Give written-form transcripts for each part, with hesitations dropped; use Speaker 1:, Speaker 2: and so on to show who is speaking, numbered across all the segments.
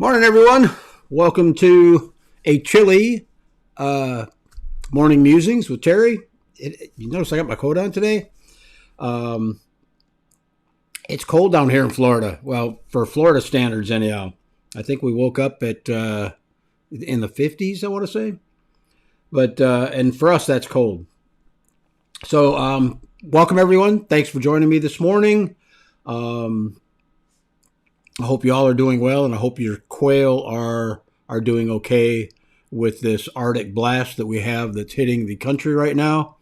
Speaker 1: Morning, everyone. Welcome to a chilly morning musings with Terry. You notice I got my coat on today. Um, it's cold down here in Florida. Well, for Florida standards, anyhow. I think we woke up at in the 50s. I want to say, but and for us, that's cold. So, welcome everyone. Thanks for joining me this morning. Um, I hope you all are doing well, and I hope your quail are doing okay with this Arctic blast that we have that's hitting the country right now.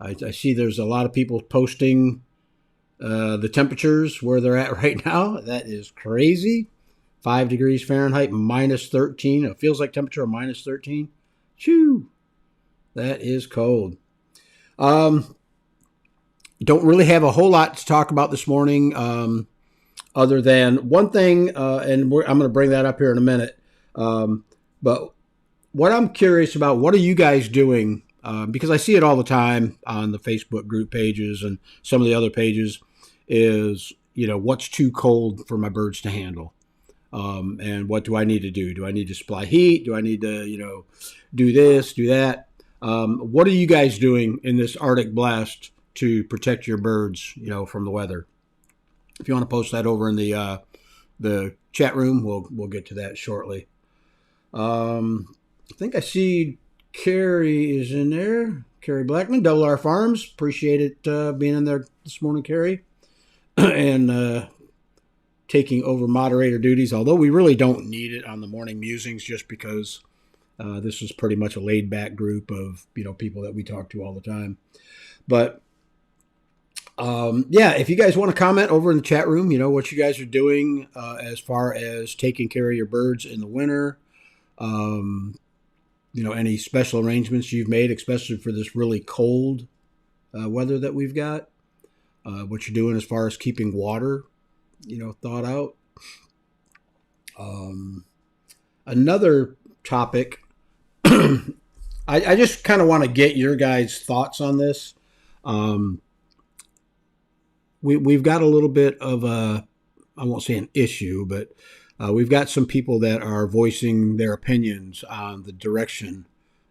Speaker 1: I see there's a lot of people posting the temperatures where they're at right now. That is crazy. 5 degrees Fahrenheit, minus 13. It feels like temperature of minus 13. Chew. That is cold. Um, don't really have a whole lot to talk about this morning. Other than one thing, and I'm going to bring that up here in a minute. But what I'm curious about, what are you guys doing? Because I see it all the time on the Facebook group pages and some of the other pages is, what's too cold for my birds to handle? And what do I need to do? Do I need to supply heat? Do I need to, do this, do that? What are you guys doing in this Arctic blast to protect your birds, from the weather? If you want to post that over in the chat room, we'll get to that shortly. I think I see Carrie is in there. Carrie Blackman, Double R Farms. Appreciate it being in there this morning, Carrie, and taking over moderator duties. Although we really don't need it on the morning musings, just because this is pretty much a laid back group of people that we talk to all the time. But yeah, if you guys want to comment over in the chat room, what you guys are doing as far as taking care of your birds in the winter. Any special arrangements you've made, especially for this really cold weather that we've got. What you're doing as far as keeping water, thawed out. Another topic, I just kind of want to get your guys' thoughts on this. We've got a little bit of I won't say an issue, but we've got some people that are voicing their opinions on the direction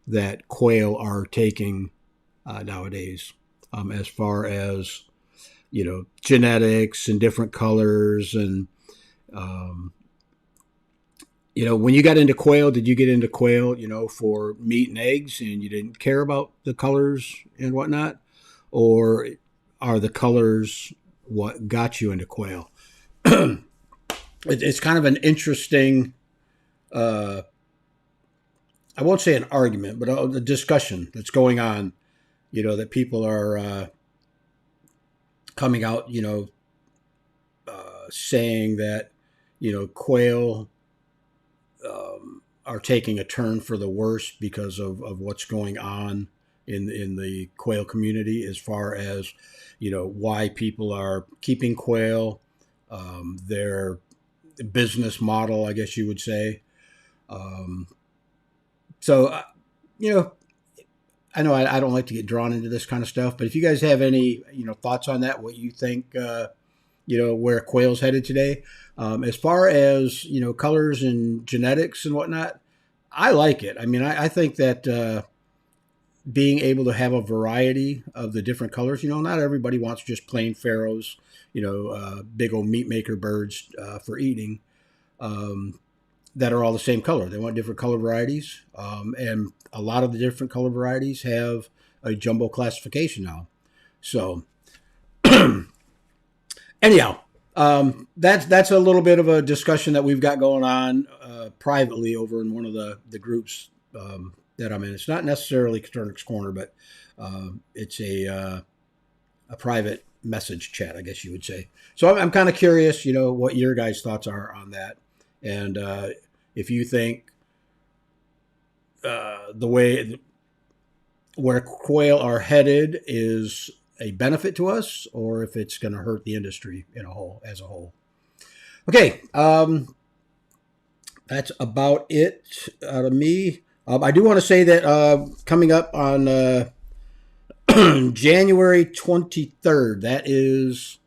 Speaker 1: that quail are taking nowadays, as far as genetics and different colors. And when you got into quail, did you get into quail for meat and eggs, and you didn't care about the colors and whatnot, or are the colors what got you into quail? It's kind of an interesting, I won't say an argument, but a discussion that's going on, that people are coming out, saying that, quail are taking a turn for the worse because of what's going on in the quail community, as far as, why people are keeping quail, their business model, I guess you would say. So, I know I don't like to get drawn into this kind of stuff, but if you guys have any, thoughts on that, what you think, where quail's headed today, as far as, colors and genetics and whatnot, I like it. I mean, I think that being able to have a variety of the different colors, not everybody wants just plain pharaohs, big old meat maker birds for eating. That are all the same color. They want different color varieties, and a lot of the different color varieties have a jumbo classification now. So, anyhow, that's a little bit of a discussion that we've got going on privately over in one of the groups that I'm in. It's not necessarily Sternick's Corner, but it's a private message chat, I guess you would say. So I'm kind of curious, what your guys' thoughts are on that. And if you think the way where quail are headed is a benefit to us, or if it's going to hurt the industry as a whole. Okay, that's about it out of me. I do want to say that coming up on January 23rd, that is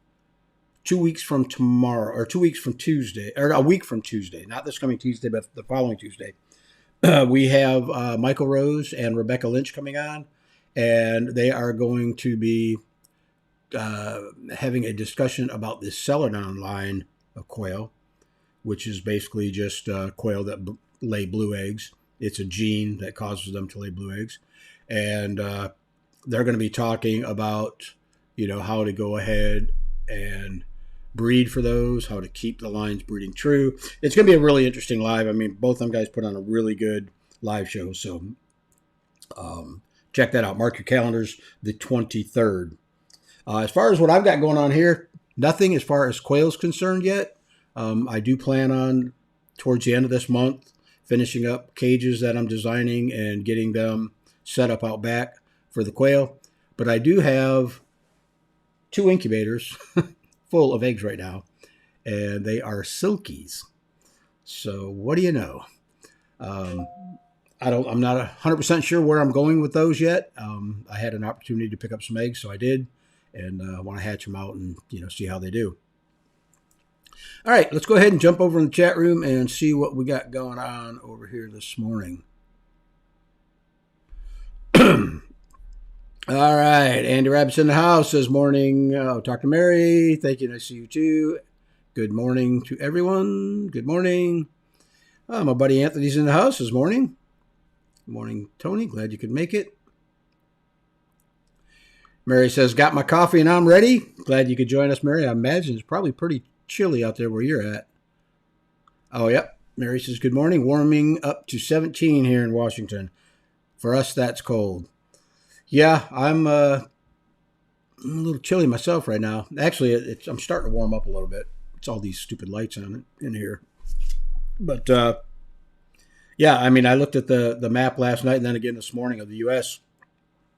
Speaker 1: 2 weeks from tomorrow, or 2 weeks from Tuesday, or a week from Tuesday, not this coming Tuesday, but the following Tuesday, we have Michael Rose and Rebecca Lynch coming on, and they are going to be having a discussion about the Celadon line of quail, which is basically just quail that lay blue eggs. It's a gene that causes them to lay blue eggs. And they're going to be talking about, how to go ahead and breed for those, how to keep the lines breeding true. It's going to be a really interesting live. I mean, both of them guys put on a really good live show. So check that out. Mark your calendars, the 23rd. As far as what I've got going on here, nothing as far as quail's concerned yet. I do plan on, towards the end of this month, finishing up cages that I'm designing and getting them set up out back for the quail. But I do have 2 incubators full of eggs right now, and they are silkies. So what do you know? I'm not 100% sure where I'm going with those yet. I had an opportunity to pick up some eggs, so I did, and I want to hatch them out and see how they do. All right, let's go ahead and jump over in the chat room and see what we got going on over here this morning. All right, Andy Rabbit's in the house. Says morning. Talk to Mary. Thank you. Nice to see you too. Good morning to everyone. Good morning. My buddy Anthony's in the house this morning. Good morning, Tony. Glad you could make it. Mary says, got my coffee and I'm ready. Glad you could join us, Mary. I imagine it's probably pretty chilly out there where you're at. Oh, yep. Mary says, good morning. Warming up to 17 here in Washington. For us, that's cold. Yeah, I'm a little chilly myself right now. Actually, I'm starting to warm up a little bit. It's all these stupid lights on it in here. But, yeah, I mean, I looked at the map last night and then again this morning of the U.S.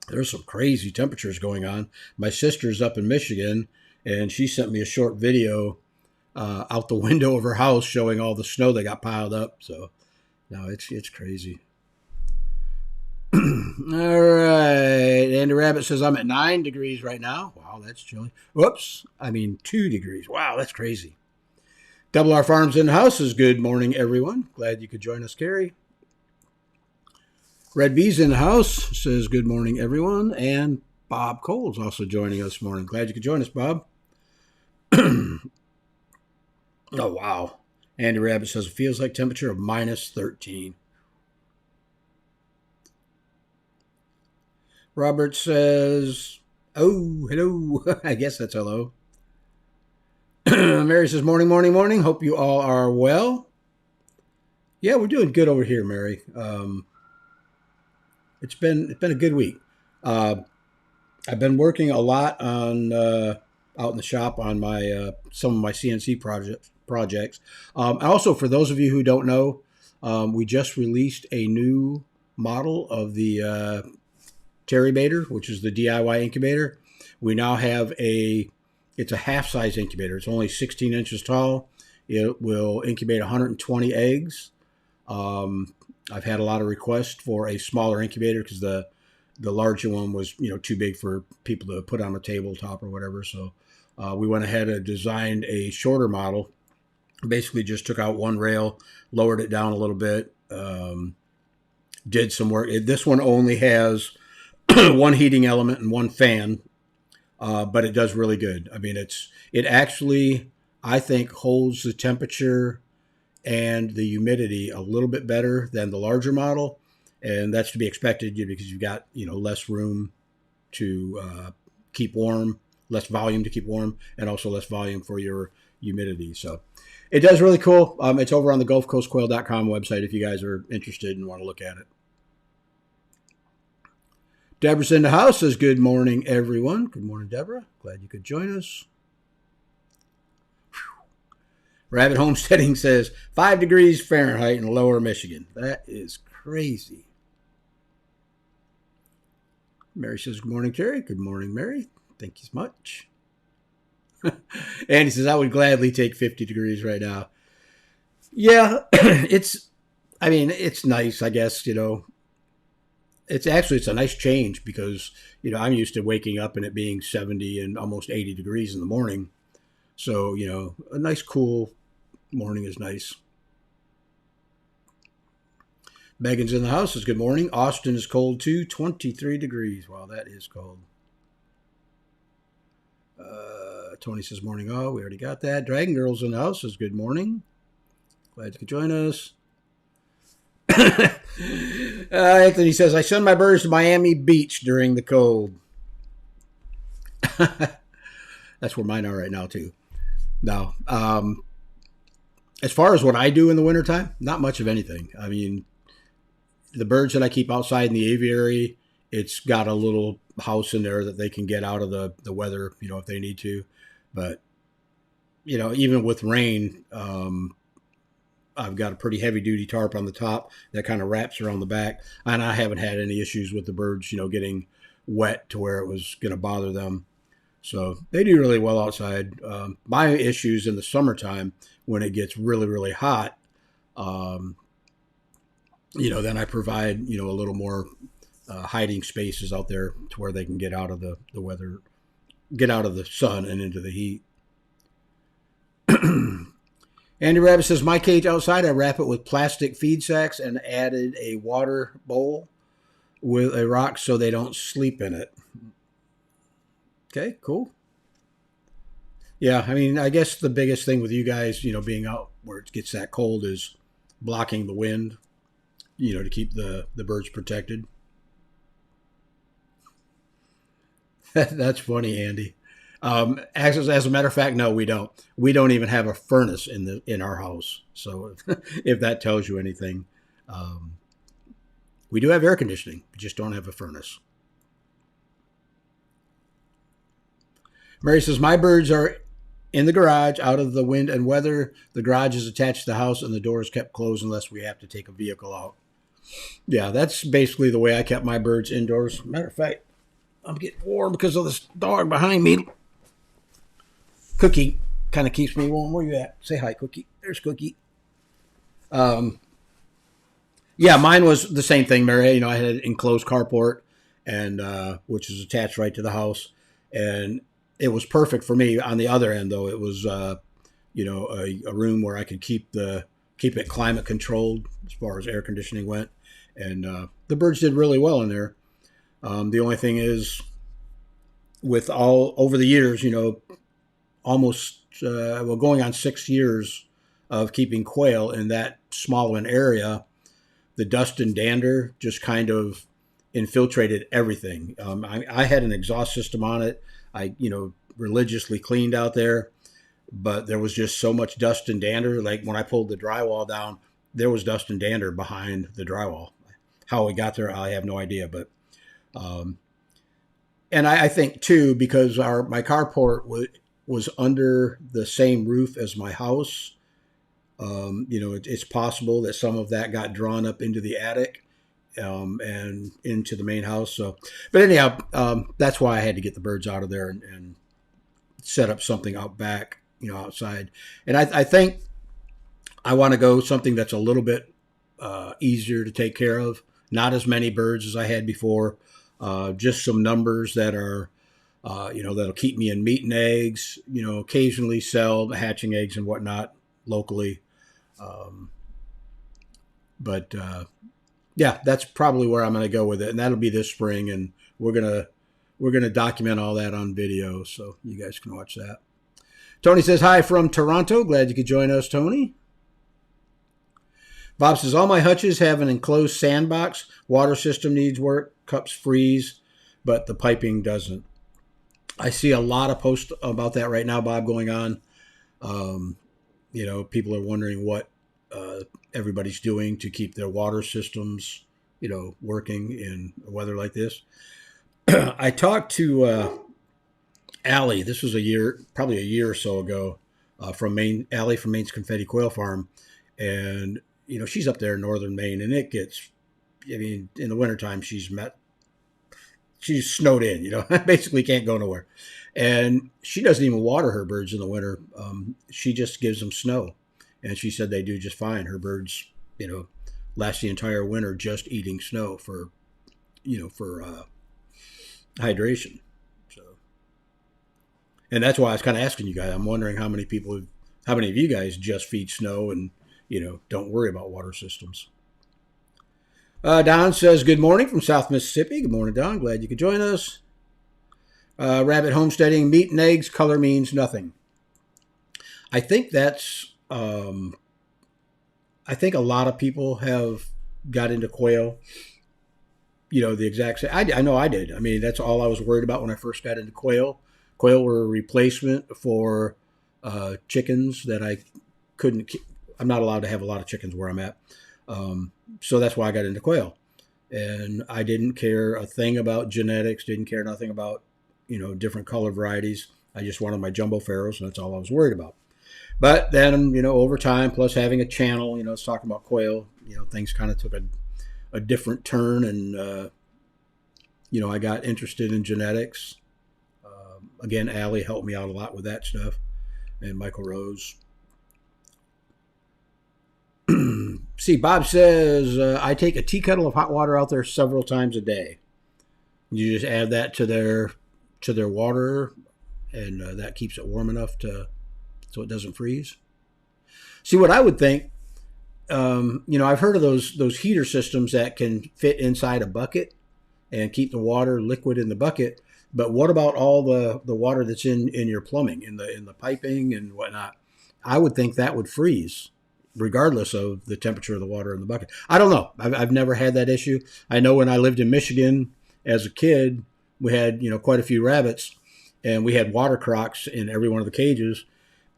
Speaker 1: There's some crazy temperatures going on. My sister's up in Michigan, and she sent me a short video out the window of her house showing all the snow that got piled up. So, no, it's crazy. All right. Andy Rabbit says, I'm at 9 degrees right now. Wow, that's chilly. Whoops. 2 degrees. Wow, that's crazy. Double R Farms in the house is good morning, everyone. Glad you could join us, Carrie. Red B's in the house says, good morning, everyone. And Bob Cole's also joining us this morning. Glad you could join us, Bob. Oh, wow. Andy Rabbit says, it feels like temperature of minus 13. Robert says, oh, hello. I guess that's hello. Mary says, morning, morning, morning. Hope you all are well. Yeah, we're doing good over here, Mary. It's been a good week. I've been working a lot on out in the shop on my some of my CNC projects. Also, for those of you who don't know, we just released a new model of the Terribator, which is the DIY incubator. We now have it's a half-size incubator. It's only 16 inches tall. It will incubate 120 eggs. I've had a lot of requests for a smaller incubator because the larger one was too big for people to put on a tabletop or whatever. So we went ahead and designed a shorter model. Basically just took out one rail, lowered it down a little bit, did some work. This one only has one heating element and one fan, but it does really good. I mean, it actually, I think, holds the temperature and the humidity a little bit better than the larger model, and that's to be expected because you've got less room to keep warm, less volume to keep warm, and also less volume for your humidity. So it does really cool. It's over on the GulfCoastQuail.com website if you guys are interested and want to look at it. Deborah's in the house says, good morning, everyone. Good morning, Deborah. Glad you could join us. Whew. Rabbit Homesteading says, 5 degrees Fahrenheit in lower Michigan. That is crazy. Mary says, good morning, Terry. Good morning, Mary. Thank you so much. Andy says, I would gladly take 50 degrees right now. Yeah, it's nice, I guess, It's a nice change because, I'm used to waking up and it being 70 and almost 80 degrees in the morning. So, a nice cool morning is nice. Megan's in the house. Says good morning. Austin is cold too, 23 degrees. Wow, that is cold. Tony says morning. Oh, we already got that. Dragon Girl's in the house. Says good morning. Glad you could join us. Anthony says I send my birds to Miami Beach during the cold. That's where mine are right now too. Now, as far as what I do in the wintertime, not much of anything. I mean, the birds that I keep outside in the aviary, it's got a little house in there that they can get out of the weather, if they need to. But, even with rain, I've got a pretty heavy duty tarp on the top that kind of wraps around the back. And I haven't had any issues with the birds, getting wet to where it was going to bother them. So they do really well outside. My issues in the summertime when it gets really, really hot, then I provide, a little more hiding spaces out there to where they can get out of the weather, get out of the sun and into the heat. Andy Rabbit says, my cage outside, I wrap it with plastic feed sacks and added a water bowl with a rock so they don't sleep in it. Okay, cool. Yeah, I mean, I guess the biggest thing with you guys, being out where it gets that cold is blocking the wind, to keep the birds protected. That's funny, Andy. As a matter of fact, no, we don't. We don't even have a furnace in our house. So if that tells you anything, we do have air conditioning. We just don't have a furnace. Mary says, my birds are in the garage, out of the wind and weather. The garage is attached to the house and the door is kept closed unless we have to take a vehicle out. Yeah, that's basically the way I kept my birds indoors. Matter of fact, I'm getting warm because of this dog behind me. Cookie kind of keeps me warm. Where you at? Say hi, Cookie. There's Cookie. Yeah, mine was the same thing, Mary. I had an enclosed carport, and which is attached right to the house, and it was perfect for me. On the other end, though, it was a room where I could keep it climate controlled as far as air conditioning went, and the birds did really well in there. The only thing is, with all over the years, almost going on 6 years of keeping quail in that small an area, the dust and dander just kind of infiltrated everything. I had an exhaust system on it. I religiously cleaned out there, but there was just so much dust and dander. Like when I pulled the drywall down, there was dust and dander behind the drywall. How we got there, I have no idea. But and I think too, because my carport was under the same roof as my house. It's possible that some of that got drawn up into the attic and into the main house. So, but anyhow, that's why I had to get the birds out of there and set up something out back, outside. And I think I want to go something that's a little bit easier to take care of. Not as many birds as I had before. Just some numbers that are, that'll keep me in meat and eggs. Occasionally sell hatching eggs and whatnot locally. But yeah, that's probably where I'm going to go with it, and that'll be this spring. And we're gonna document all that on video, so you guys can watch that. Tony says hi from Toronto. Glad you could join us, Tony. Bob says all my hutches have an enclosed sandbox. Water system needs work. Cups freeze, but the piping doesn't. I see a lot of posts about that right now, Bob, going on. People are wondering what everybody's doing to keep their water systems, working in weather like this. I talked to Allie. This was probably a year or so ago, from Maine. Allie from Maine's Confetti Quail Farm, and she's up there in northern Maine, and it gets. In the wintertime, she's snowed in. Basically can't go nowhere, and she doesn't even water her birds in the winter. She just gives them snow, and she said they do just fine. Her birds, last the entire winter just eating snow for hydration. So, And that's why I was kind of asking you guys. I'm wondering how many of you guys just feed snow and, don't worry about water systems. Don says, good morning from South Mississippi. Good morning, Don. Glad you could join us. Rabbit homesteading, meat and eggs, color means nothing. I think that's, I think a lot of people have got into quail, the exact same. I know I did. I mean, that's all I was worried about when I first got into quail. Quail were a replacement for chickens that I couldn't keep. I'm not allowed to have a lot of chickens where I'm at. So that's why I got into quail. And I didn't care a thing about genetics, didn't care nothing about, different color varieties. I just wanted my jumbo farrows, and that's all I was worried about. But then, over time, plus having a channel, it's talking about quail, things kind of took a different turn. And, I got interested in genetics. Again, Allie helped me out a lot with that stuff. And Michael Rose. See, Bob says, I take a tea kettle of hot water out there several times a day. You just add that to their water, and that keeps it warm enough so it doesn't freeze. See, what I would think, I've heard of those heater systems that can fit inside a bucket and keep the water liquid in the bucket. But what about all the water that's in your plumbing, in the piping and whatnot? I would think that would freeze, regardless of the temperature of the water in the bucket. I don't know. I've never had that issue. I know when I lived in Michigan as a kid, we had, quite a few rabbits, and we had water crocks in every one of the cages.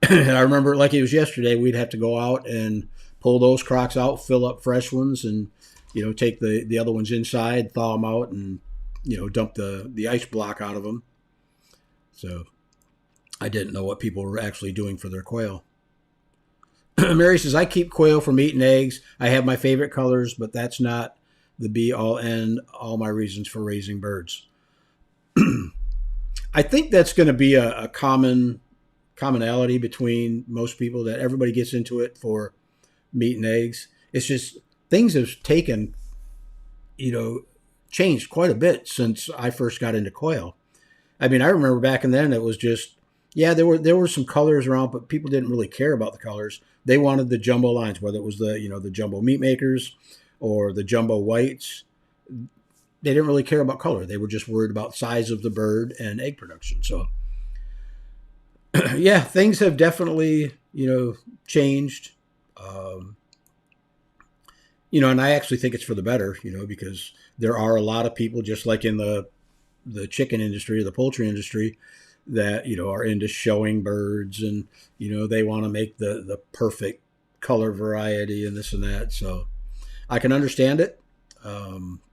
Speaker 1: And I remember like it was yesterday, we'd have to go out and pull those crocks out, fill up fresh ones, and, take the other ones inside, thaw them out, and, dump the ice block out of them. So I didn't know what people were actually doing for their quail. Mary says, I keep quail for meat and eggs. I have my favorite colors, but that's not the be-all end all my reasons for raising birds. I think that's going to be a commonality between most people, that everybody gets into it for meat and eggs. It's just things have changed quite a bit since I first got into quail. I mean, I remember back then it was just, there were some colors around, but people didn't really care about the colors. They wanted the jumbo lines, whether it was the jumbo meat makers or the jumbo whites. They didn't really care about color. They were just worried about size of the bird and egg production. So, things have definitely, changed. And I actually think it's for the better, because there are a lot of people, just like in the chicken industry, the poultry industry, that, are into showing birds, and, they want to make the perfect color variety and this and that. So I can understand it.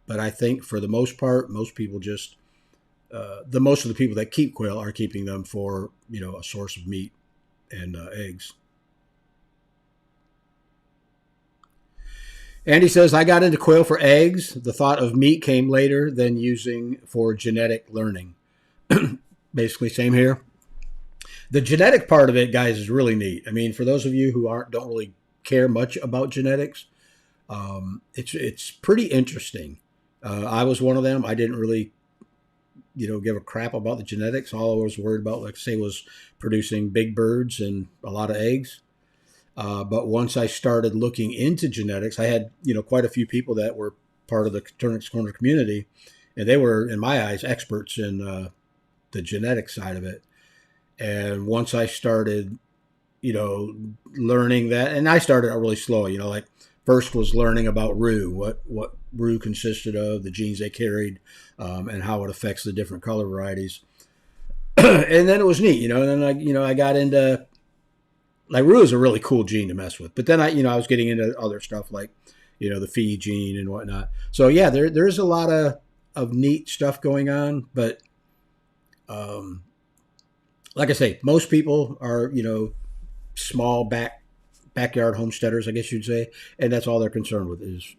Speaker 1: But I think for the most part, most people just, most of the people that keep quail are keeping them for, a source of meat and eggs. Andy says, I got into quail for eggs. The thought of meat came later than using for genetic learning. Basically, same here. The genetic part of it, guys, is really neat. I mean, for those of you who don't really care much about genetics, it's pretty interesting. I was one of them. I didn't really, give a crap about the genetics. All I was worried about, like I say, was producing big birds and a lot of eggs. But once I started looking into genetics, I had, quite a few people that were part of the Turnips Corner community, and they were, in my eyes, experts in the genetic side of it. And once I started, learning that, and I started out really slow, like first was learning about roux, what roux consisted of, the genes they carried, and how it affects the different color varieties. And then it was neat, and then I got into, like, roux is a really cool gene to mess with. But then I was getting into other stuff like, the Phi gene and whatnot. So yeah, there's a lot of neat stuff going on. But like I say, most people are, small backyard homesteaders, I guess you'd say. And that's all they're concerned with is,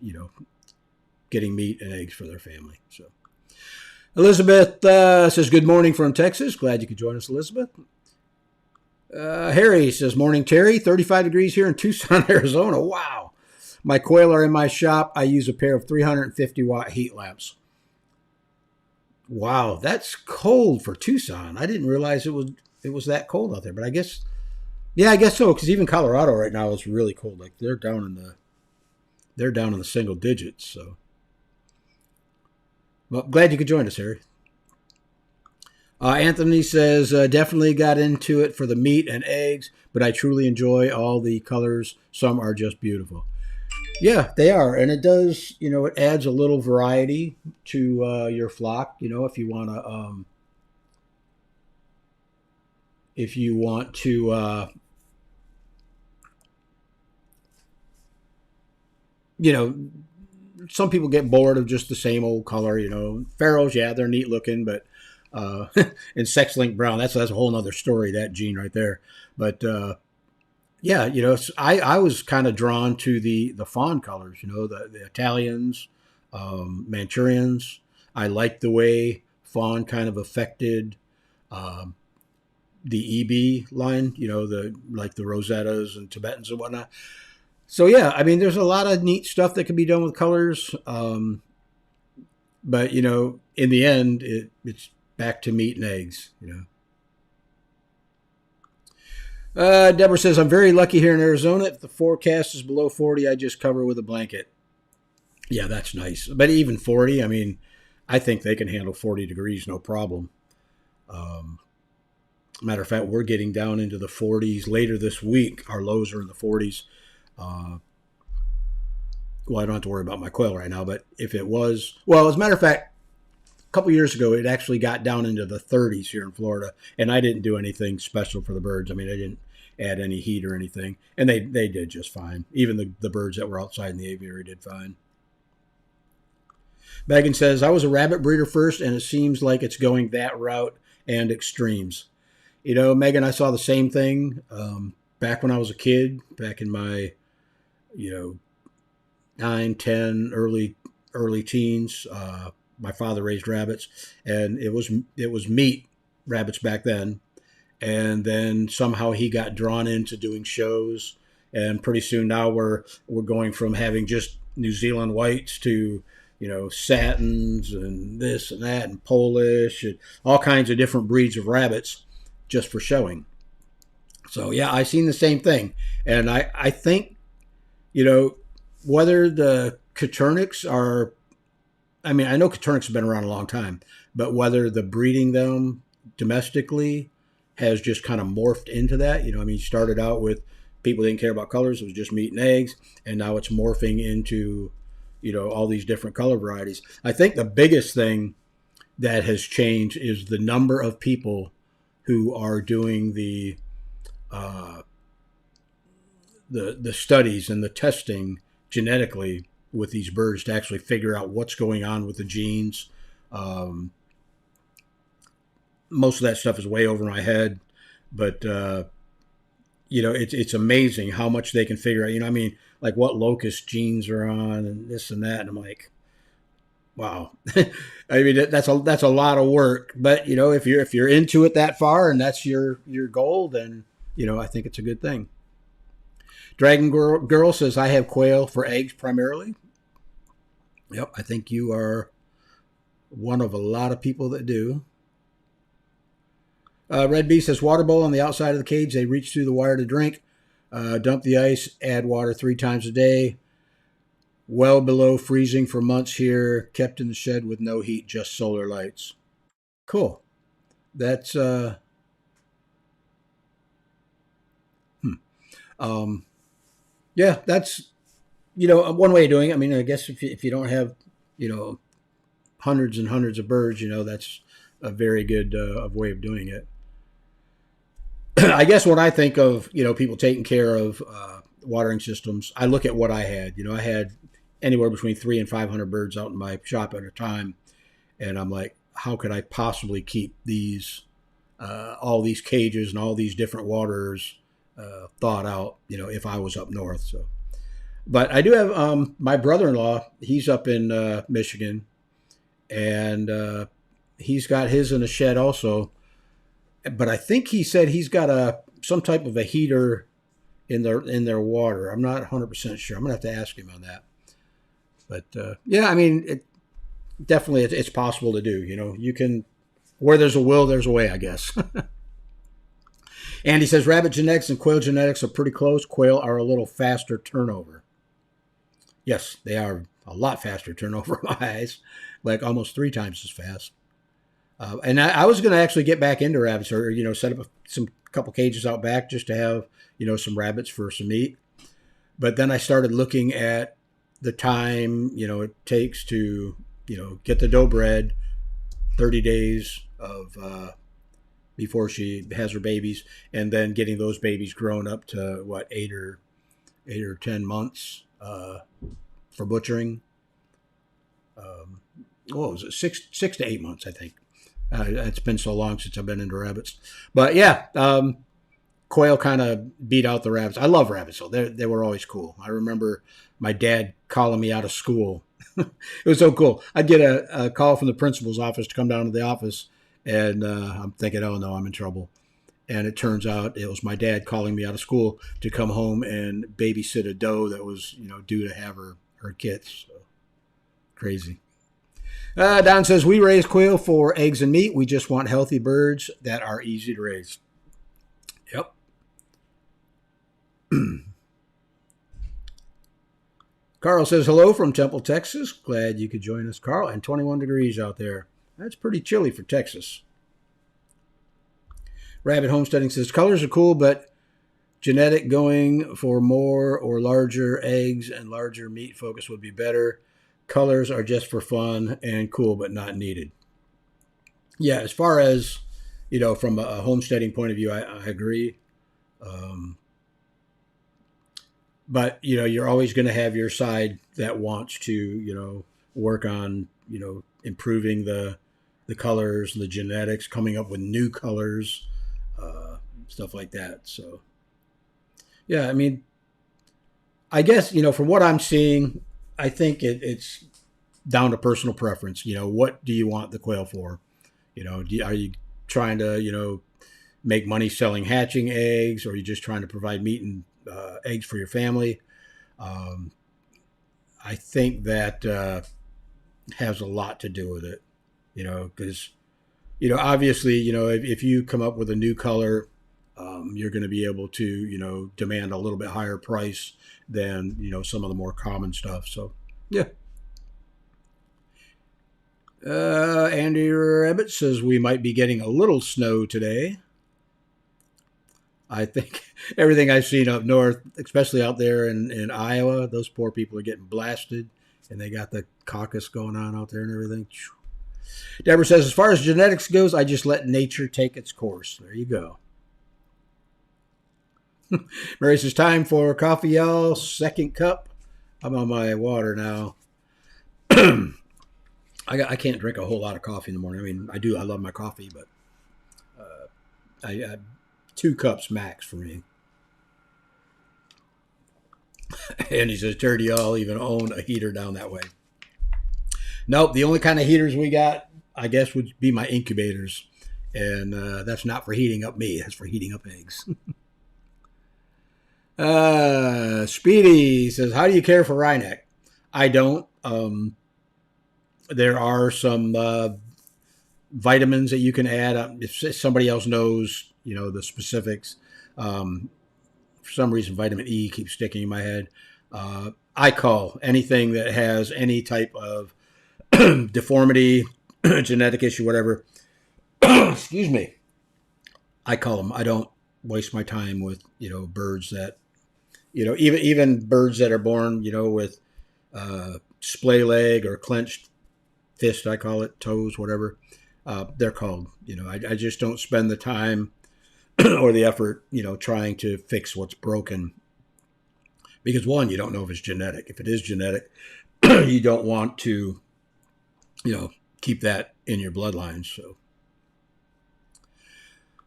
Speaker 1: getting meat and eggs for their family. So Elizabeth says, good morning from Texas. Glad you could join us, Elizabeth. Harry says, morning, Terry. 35 degrees here in Tucson, Arizona. Wow. My quail are in my shop. I use a pair of 350-watt heat lamps. Wow, that's cold for Tucson. I didn't realize it was it was that cold out there. But I guess, yeah, I guess so. Because even Colorado right now is really cold. Like they're down in the single digits. So, well, glad you could join us, Harry. Anthony says, definitely got into it for the meat and eggs, but I truly enjoy all the colors. Some are just beautiful. Yeah, they are, and it does. It adds a little variety to your flock. If you want to, if you want to, you know, some people get bored of just the same old color. Pharaohs, yeah, they're neat looking, but uh, and sex link brown, that's a whole nother story. That gene right there, but yeah, I was kind of drawn to the fawn colors. The Italians, Manchurians. I liked the way fawn kind of affected um, the EB line. The like the Rosettas and Tibetans and whatnot. So yeah, I mean, there's a lot of neat stuff that can be done with colors. But in the end, it's back to meat and eggs. Deborah says, I'm very lucky here in Arizona. If the forecast is below 40, I just cover with a blanket. Yeah, that's nice. But even 40, I mean, I think they can handle 40 degrees, no problem. Um, Matter of fact, we're getting down into the 40s later this week. Our lows are in the 40s. Uh, well, I don't have to worry about my quail right now, but if it was, well, as a matter of fact, a couple years ago, it actually got down into the 30s here in Florida, and I didn't do anything special for the birds. I mean, I didn't add any heat or anything, and they did just fine. Even the birds that were outside in the aviary did fine. Megan says, I was a rabbit breeder first, and it seems like it's going that route and extremes. Megan, I saw the same thing back when I was a kid, back in my, 9, 10, early teens. My father raised rabbits, and it was meat rabbits back then. And then somehow he got drawn into doing shows, and pretty soon now we're going from having just New Zealand whites to satins and this and that and Polish and all kinds of different breeds of rabbits just for showing. So yeah, I seen the same thing, and I think whether the Coturnics are, I mean, I know Coturnics have been around a long time, but whether the breeding them domestically has just kind of morphed into that. I mean, started out with people didn't care about colors; it was just meat and eggs, and now it's morphing into all these different color varieties. I think the biggest thing that has changed is the number of people who are doing uh, the studies and the testing genetically with these birds to actually figure out what's going on with the genes. Um, Most of that stuff is way over my head, but it's amazing how much they can figure out. I mean, like what locust genes are on and this and that, and I'm like, wow. I mean, that's a lot of work. But if you're into it that far and that's your goal, then I think it's a good thing. Dragon Girl says, I have quail for eggs primarily. Yep, I think you are one of a lot of people that do. Red Bee says, water bowl on the outside of the cage. They reach through the wire to drink. Dump the ice, add water 3 times a day. Well below freezing for months here. Kept in the shed with no heat, just solar lights. Cool. That's um, yeah, that's one way of doing it. I mean, I guess if you don't have hundreds and hundreds of birds, that's a very good way of doing it. I guess when I think of people taking care of watering systems, I look at what I had. I had anywhere between 300 and 500 birds out in my shop at a time, and I'm like, how could I possibly keep these all these cages and all these different waters thought out? If I was up north. So, but I do have my brother-in-law. He's up in Michigan, and he's got his in a shed also. But I think he said he's got some type of a heater in their water. I'm not 100% sure. I'm gonna have to ask him on that. But yeah, I mean, definitely it's possible to do. You can, where there's a will, there's a way, I guess. Andy says rabbit genetics and quail genetics are pretty close. Quail are a little faster turnover. Yes, they are a lot faster turnover in my eyes, like almost 3 times as fast. And I was going to actually get back into rabbits, or set up some couple cages out back just to have some rabbits for some meat. But then I started looking at the time it takes to get the doe bred, 30 days of before she has her babies, and then getting those babies grown up to what 8 or 10 months for butchering. What was it? 6 to 8 months, I think. It's been so long since I've been into rabbits, but yeah, quail kind of beat out the rabbits. I love rabbits, so they were always cool. I remember my dad calling me out of school. It was so cool. I'd get a call from the principal's office to come down to the office, and I'm thinking, oh no, I'm in trouble. And it turns out it was my dad calling me out of school to come home and babysit a doe that was due to have her kits. So, crazy. Don says, we raise quail for eggs and meat. We just want healthy birds that are easy to raise. Yep. Carl says, hello from Temple, Texas. Glad you could join us, Carl. And 21 degrees out there. That's pretty chilly for Texas. Rabbit Homesteading says, colors are cool, but genetic going for more or larger eggs and larger meat focus would be better. Colors are just for fun and cool, but not needed. Yeah, as far as, from a homesteading point of view, I agree. But, you're always going to have your side that wants to, work on, improving the colors, the genetics, coming up with new colors, stuff like that. So, yeah, I mean, I guess, from what I'm seeing, I think it's down to personal preference. What do you want the quail for? Are you trying to, make money selling hatching eggs, or are you just trying to provide meat and eggs for your family? I think that has a lot to do with it, because, obviously, if you come up with a new color, you're going to be able to, demand a little bit higher price than, some of the more common stuff. So, yeah. Andy Rabbit says we might be getting a little snow today. I think everything I've seen up north, especially out there in Iowa, those poor people are getting blasted, and they got the caucus going on out there and everything. Deborah says, as far as genetics goes, I just let nature take its course. There you go. Mary says, time for coffee, y'all. Second cup. I'm on my water now. I can't drink a whole lot of coffee in the morning. I mean, I do. I love my coffee, but I 2 cups max for me. And he says, Terry, do y'all even own a heater down that way? Nope. The only kind of heaters we got, I guess, would be my incubators. And that's not for heating up me. That's for heating up eggs. Speedy says, how do you care for wryneck? I don't. There are some vitamins that you can add. If somebody else knows, the specifics. For some reason, vitamin E keeps sticking in my head. I call anything that has any type of deformity, genetic issue, whatever. Excuse me. I call them. I don't waste my time with, birds that, even birds that are born, with splay leg or clenched fist, I call it, toes, whatever. They're called. I just don't spend the time or the effort, trying to fix what's broken. Because one, you don't know if it's genetic. If it is genetic, you don't want to, keep that in your bloodline. So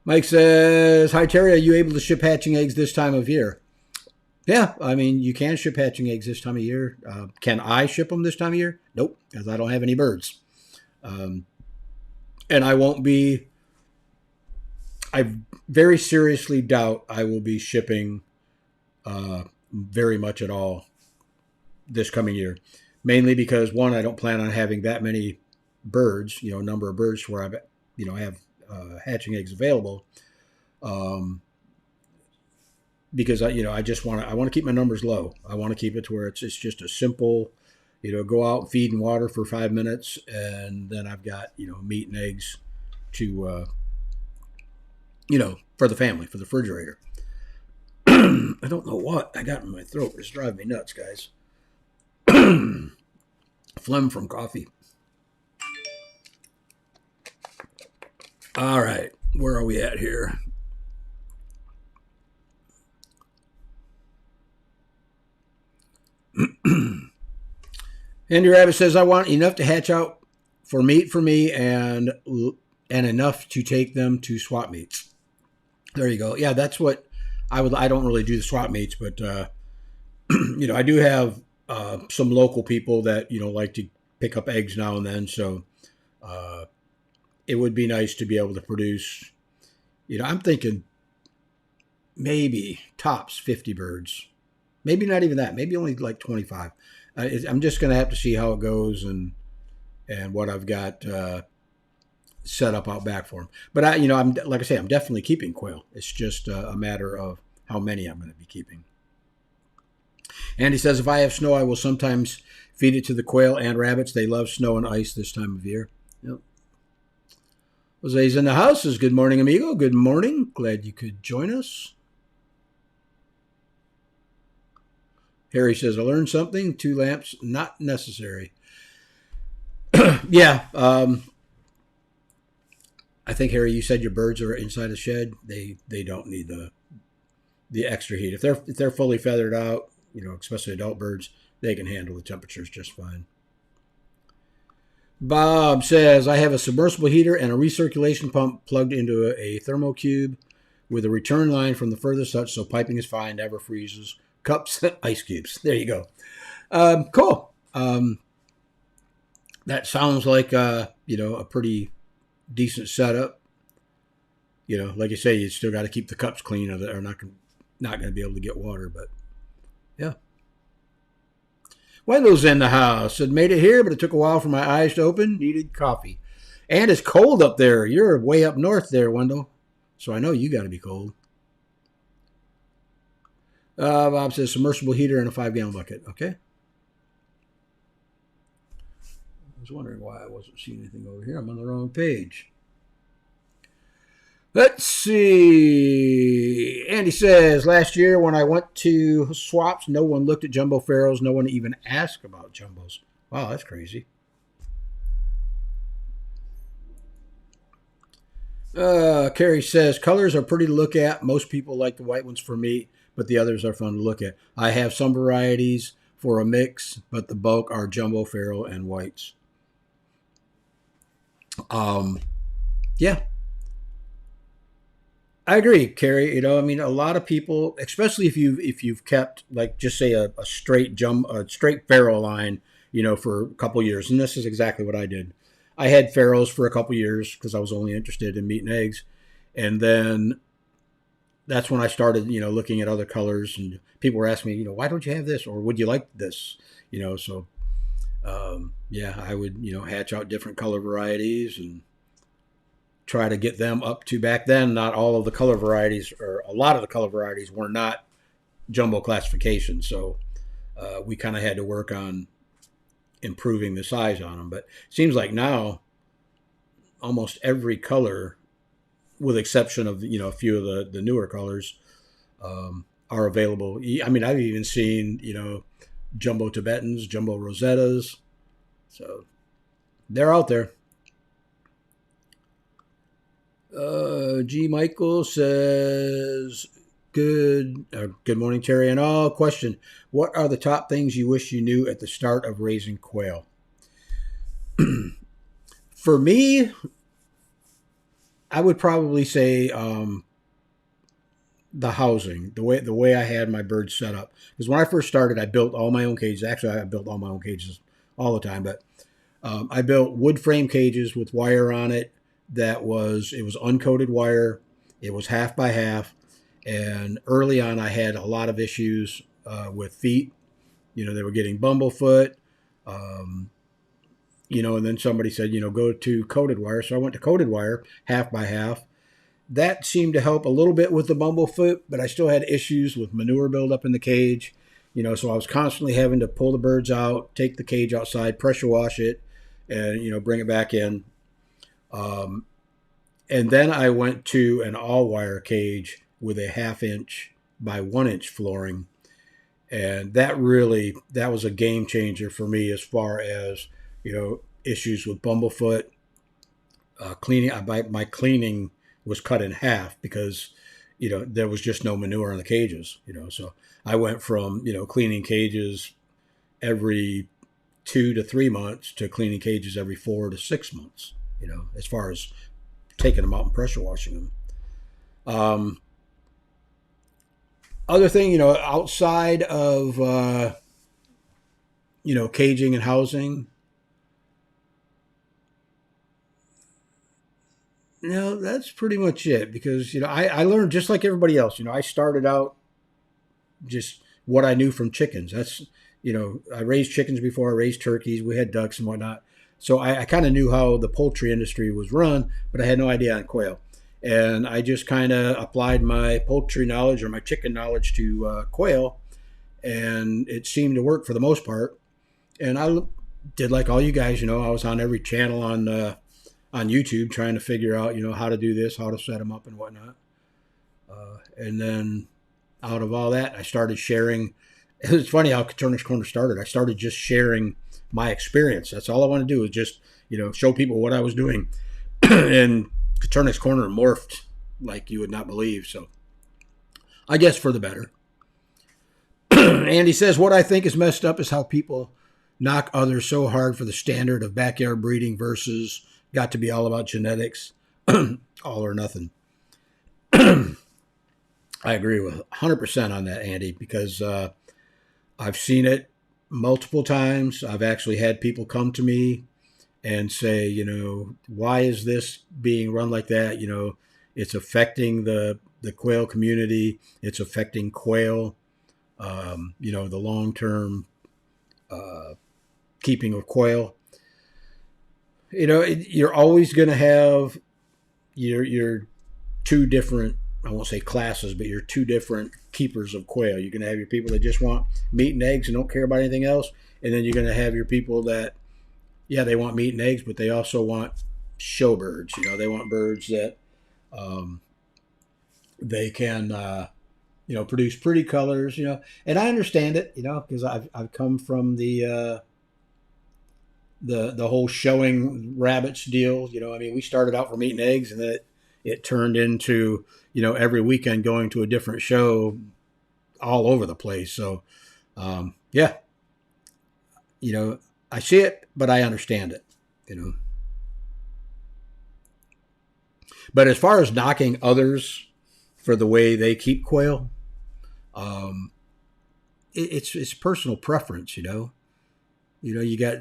Speaker 1: Mike says, hi, Terry, are you able to ship hatching eggs this time of year? Yeah, I mean, you can ship hatching eggs this time of year. Can I ship them this time of year? Nope, because I don't have any birds. And I won't be, I very seriously doubt I will be shipping very much at all this coming year. Mainly because, one, I don't plan on having that many birds, number of birds where I have hatching eggs available. because I just I want to keep my numbers low. I want to keep it to where it's just a simple, go out and feed and water for 5 minutes, and then I've got meat and eggs to for the family, for the refrigerator. I don't know what I got in my throat. It's driving me nuts, guys. Phlegm from coffee. All right, where are we at here? Andy Rabbit says, I want enough to hatch out for meat for me and enough to take them to swap meets. There you go. Yeah, that's what I would. I don't really do the swap meets, but I do have some local people that like to pick up eggs now and then. So it would be nice to be able to produce. I'm thinking maybe tops 50 birds, maybe not even that. Maybe only like 25. I'm just going to have to see how it goes and what I've got set up out back for them. But I'm like I say, I'm definitely keeping quail. It's just a matter of how many I'm going to be keeping. And he says, if I have snow, I will sometimes feed it to the quail and rabbits. They love snow and ice this time of year. Yep. Jose's in the house. Says, good morning, amigo. Good morning. Glad you could join us. Harry says, I learned something. 2 lamps, not necessary. Yeah. I think, Harry, you said your birds are inside the shed. They don't need the extra heat. If they're fully feathered out, especially adult birds, they can handle the temperatures just fine. Bob says, I have a submersible heater and a recirculation pump plugged into a thermocube with a return line from the furthest touch, so piping is fine, never freezes. Cups, ice cubes. There you go. Cool. That sounds like a pretty decent setup. Like you say, you still got to keep the cups clean, or they're not going to be able to get water. But yeah. Wendell's in the house. It made it here, but it took a while for my eyes to open. Needed coffee. And it's cold up there. You're way up north there, Wendell. So I know you got to be cold. Bob says submersible heater in a 5-gallon bucket. Okay. I was wondering why I wasn't seeing anything over here. I'm on the wrong page. Let's see. Andy says, last year when I went to swaps, no one looked at jumbo pharaohs. No one even asked about jumbos. Wow, that's crazy. Carrie says, colors are pretty to look at. Most people like the white ones for meat, but the others are fun to look at. I have some varieties for a mix, but the bulk are jumbo pharaoh and whites. Yeah. I agree, Carrie. A lot of people, especially if you've kept, like, just say a straight pharaoh line, for a couple years, and this is exactly what I did. I had pharaohs for a couple years because I was only interested in meat and eggs, and then that's when I started, looking at other colors, and people were asking me, why don't you have this, or would you like this, So, yeah, I would, hatch out different color varieties and try to get them up to, back then, not all of the color varieties, or a lot of the color varieties were not jumbo classification. So we kind of had to work on improving the size on them. But it seems like now almost every color, with exception of, a few of the newer colors, are available. I mean, I've even seen, jumbo Tibetans, jumbo Rosettas. So they're out there. G. Michael says, good morning, Terry and all. Question, what are the top things you wish you knew at the start of raising quail? For me, I would probably say the housing, the way I had my birds set up. Because when I first started, I built all my own cages. Actually, I built all my own cages all the time, but I built wood frame cages with wire on it. It was uncoated wire. It was half by half. And early on, I had a lot of issues with feet. They were getting bumblefoot. And then somebody said, go to coated wire. So I went to coated wire, half by half. that seemed to help a little bit with the bumblefoot, but I still had issues with manure buildup in the cage. So I was constantly having to pull the birds out, take the cage outside, pressure wash it, and bring it back in. Um, and then I went to an all wire cage with a 1/2 inch by 1 inch flooring, and that was a game changer for me as far as issues with bumblefoot. Cleaning, my cleaning was cut in half because there was just no manure in the cages. So I went from cleaning cages every 2 to 3 months to cleaning cages every 4 to 6 months. As far as taking them out and pressure washing them. Um, Other thing, outside of caging and housing, no, that's pretty much it. Because I learned just like everybody else. I started out just what I knew from chickens. That's I raised chickens before I raised turkeys. We had ducks and whatnot. So I kind of knew how the poultry industry was run, but I had no idea on quail. And I just kind of applied my poultry knowledge or my chicken knowledge to quail, and it seemed to work for the most part. And I did like all you guys. I was on every channel on YouTube trying to figure out how to do this, how to set them up, and whatnot. And then out of all that, I started sharing. It's funny how Katurnish Corner started. I started just sharing my experience. That's all I want to do is just show people what I was doing. And Katurnish Corner morphed like you would not believe. So I guess for the better. Andy says, what I think is messed up is how people knock others so hard for the standard of backyard breeding versus got to be all about genetics, all or nothing. I agree with 100% on that, Andy, because I've seen it multiple times. I've actually had people come to me and say, why is this being run like that? It's affecting the quail community. It's affecting quail, the long-term keeping of quail. You're always going to have your two different, I won't say classes, but you're two different keepers of quail. You're going to have your people that just want meat and eggs and don't care about anything else. And then you're going to have your people that, yeah, they want meat and eggs, but they also want show birds. They want birds that they can, produce pretty colors, And I understand it, because I've come from the whole showing rabbits deal. We started out for meat and eggs, and then it turned into, every weekend going to a different show all over the place. So, yeah, I see it, but I understand it, But as far as knocking others for the way they keep quail, it's personal preference, You got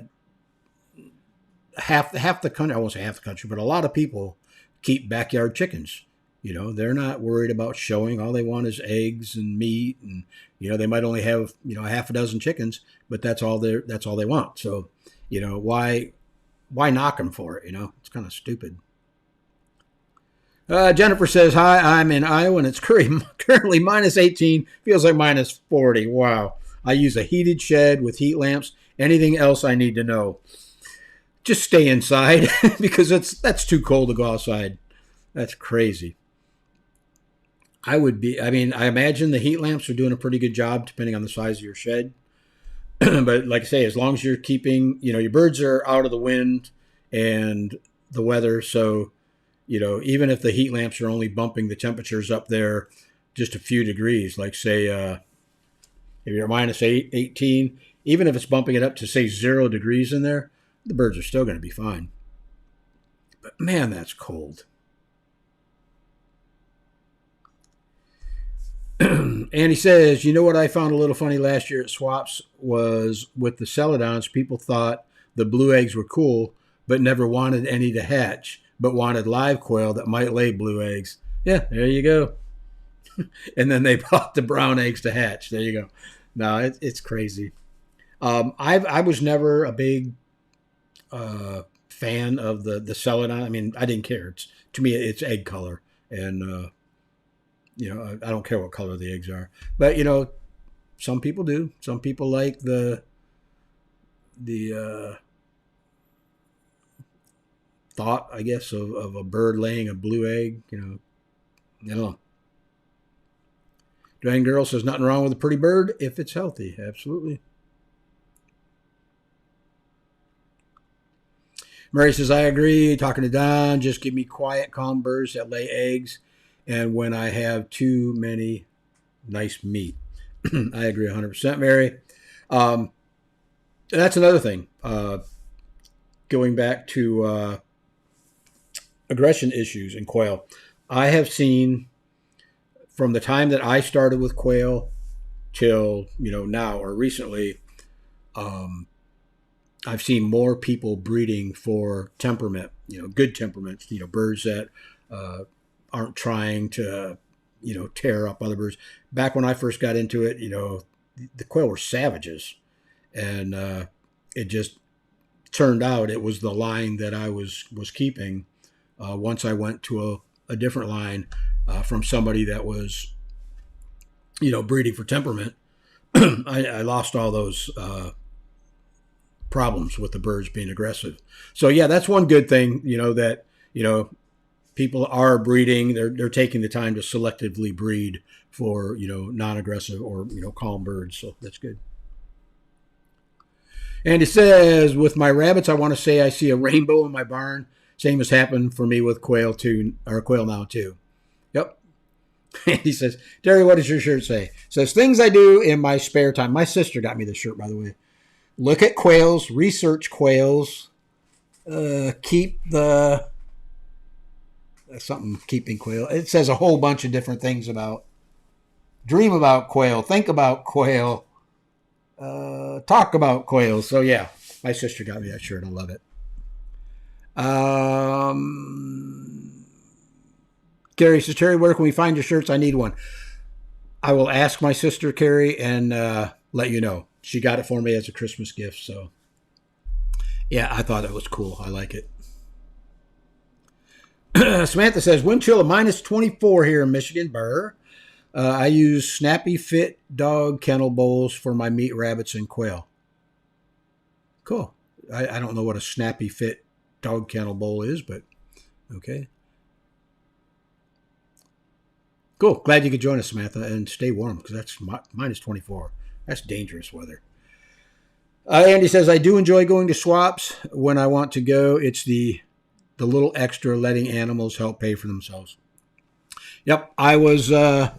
Speaker 1: half the country, I won't say half the country, but a lot of people keep backyard chickens. They're not worried about showing. All they want is eggs and meat, and they might only have half a dozen chickens, but that's all they want. So why knock them for it? It's kind of stupid. Jennifer says, hi, I'm in Iowa and it's currently minus 18, feels like minus 40. Wow. I use a heated shed with heat lamps. Anything else I need to know? Just stay inside because that's too cold to go outside. That's crazy. I imagine the heat lamps are doing a pretty good job depending on the size of your shed. But like I say, as long as you're keeping, your birds are out of the wind and the weather. So, even if the heat lamps are only bumping the temperatures up there just a few degrees, like say, if you're minus 18, even if it's bumping it up to say 0 degrees in there, the birds are still going to be fine. But man, that's cold. And he says, what I found a little funny last year at Swaps was with the celadons, people thought the blue eggs were cool, but never wanted any to hatch, but wanted live quail that might lay blue eggs. Yeah, there you go. And then they bought the brown eggs to hatch. There you go. No, it's crazy. I was never a big fan of the celadon. I didn't care. To me, it's egg color. And, I don't care what color the eggs are. But, some people do. Some people like the thought, I guess, of a bird laying a blue egg. I don't know. Dragon Girl says nothing wrong with a pretty bird if it's healthy. Absolutely. Mary says, I agree. Talking to Don, just give me quiet, calm birds that lay eggs. And when I have too many, nice meat. I agree 100%, Mary. That's another thing. Going back to aggression issues in quail. I have seen from the time that I started with quail till, now or recently, I've seen more people breeding for temperament, good temperaments, birds that aren't trying to, tear up other birds. Back when I first got into it, the quail were savages. And it just turned out it was the line that I was keeping. Once I went to a different line from somebody that was, breeding for temperament, I lost all those problems with the birds being aggressive. So yeah, that's one good thing, that, people are breeding. They're taking the time to selectively breed for, non-aggressive or, calm birds. So that's good. And it says, with my rabbits, I want to say I see a rainbow in my barn. Same has happened for me with quail now too. Yep. And he says, Terry, what does your shirt say? It says, things I do in my spare time. My sister got me this shirt, by the way. Look at quails, research quails, keeping quail. It says a whole bunch of different things dream about quail, think about quail, talk about quail. So yeah, my sister got me that shirt. I love it. Carrie says, Terry, where can we find your shirts? I need one. I will ask my sister, Carrie, and let you know. She got it for me as a Christmas gift. So yeah, I thought it was cool. I like it. Samantha says, wind chill of minus 24 here in Michigan. Burr. I use Snappy Fit dog kennel bowls for my meat rabbits and quail. Cool. I don't know what a Snappy Fit dog kennel bowl is, but okay. Cool. Glad you could join us, Samantha, and stay warm because that's minus 24. That's dangerous weather. Andy says, I do enjoy going to swaps when I want to go. It's the little extra letting animals help pay for themselves. Yep. I was, like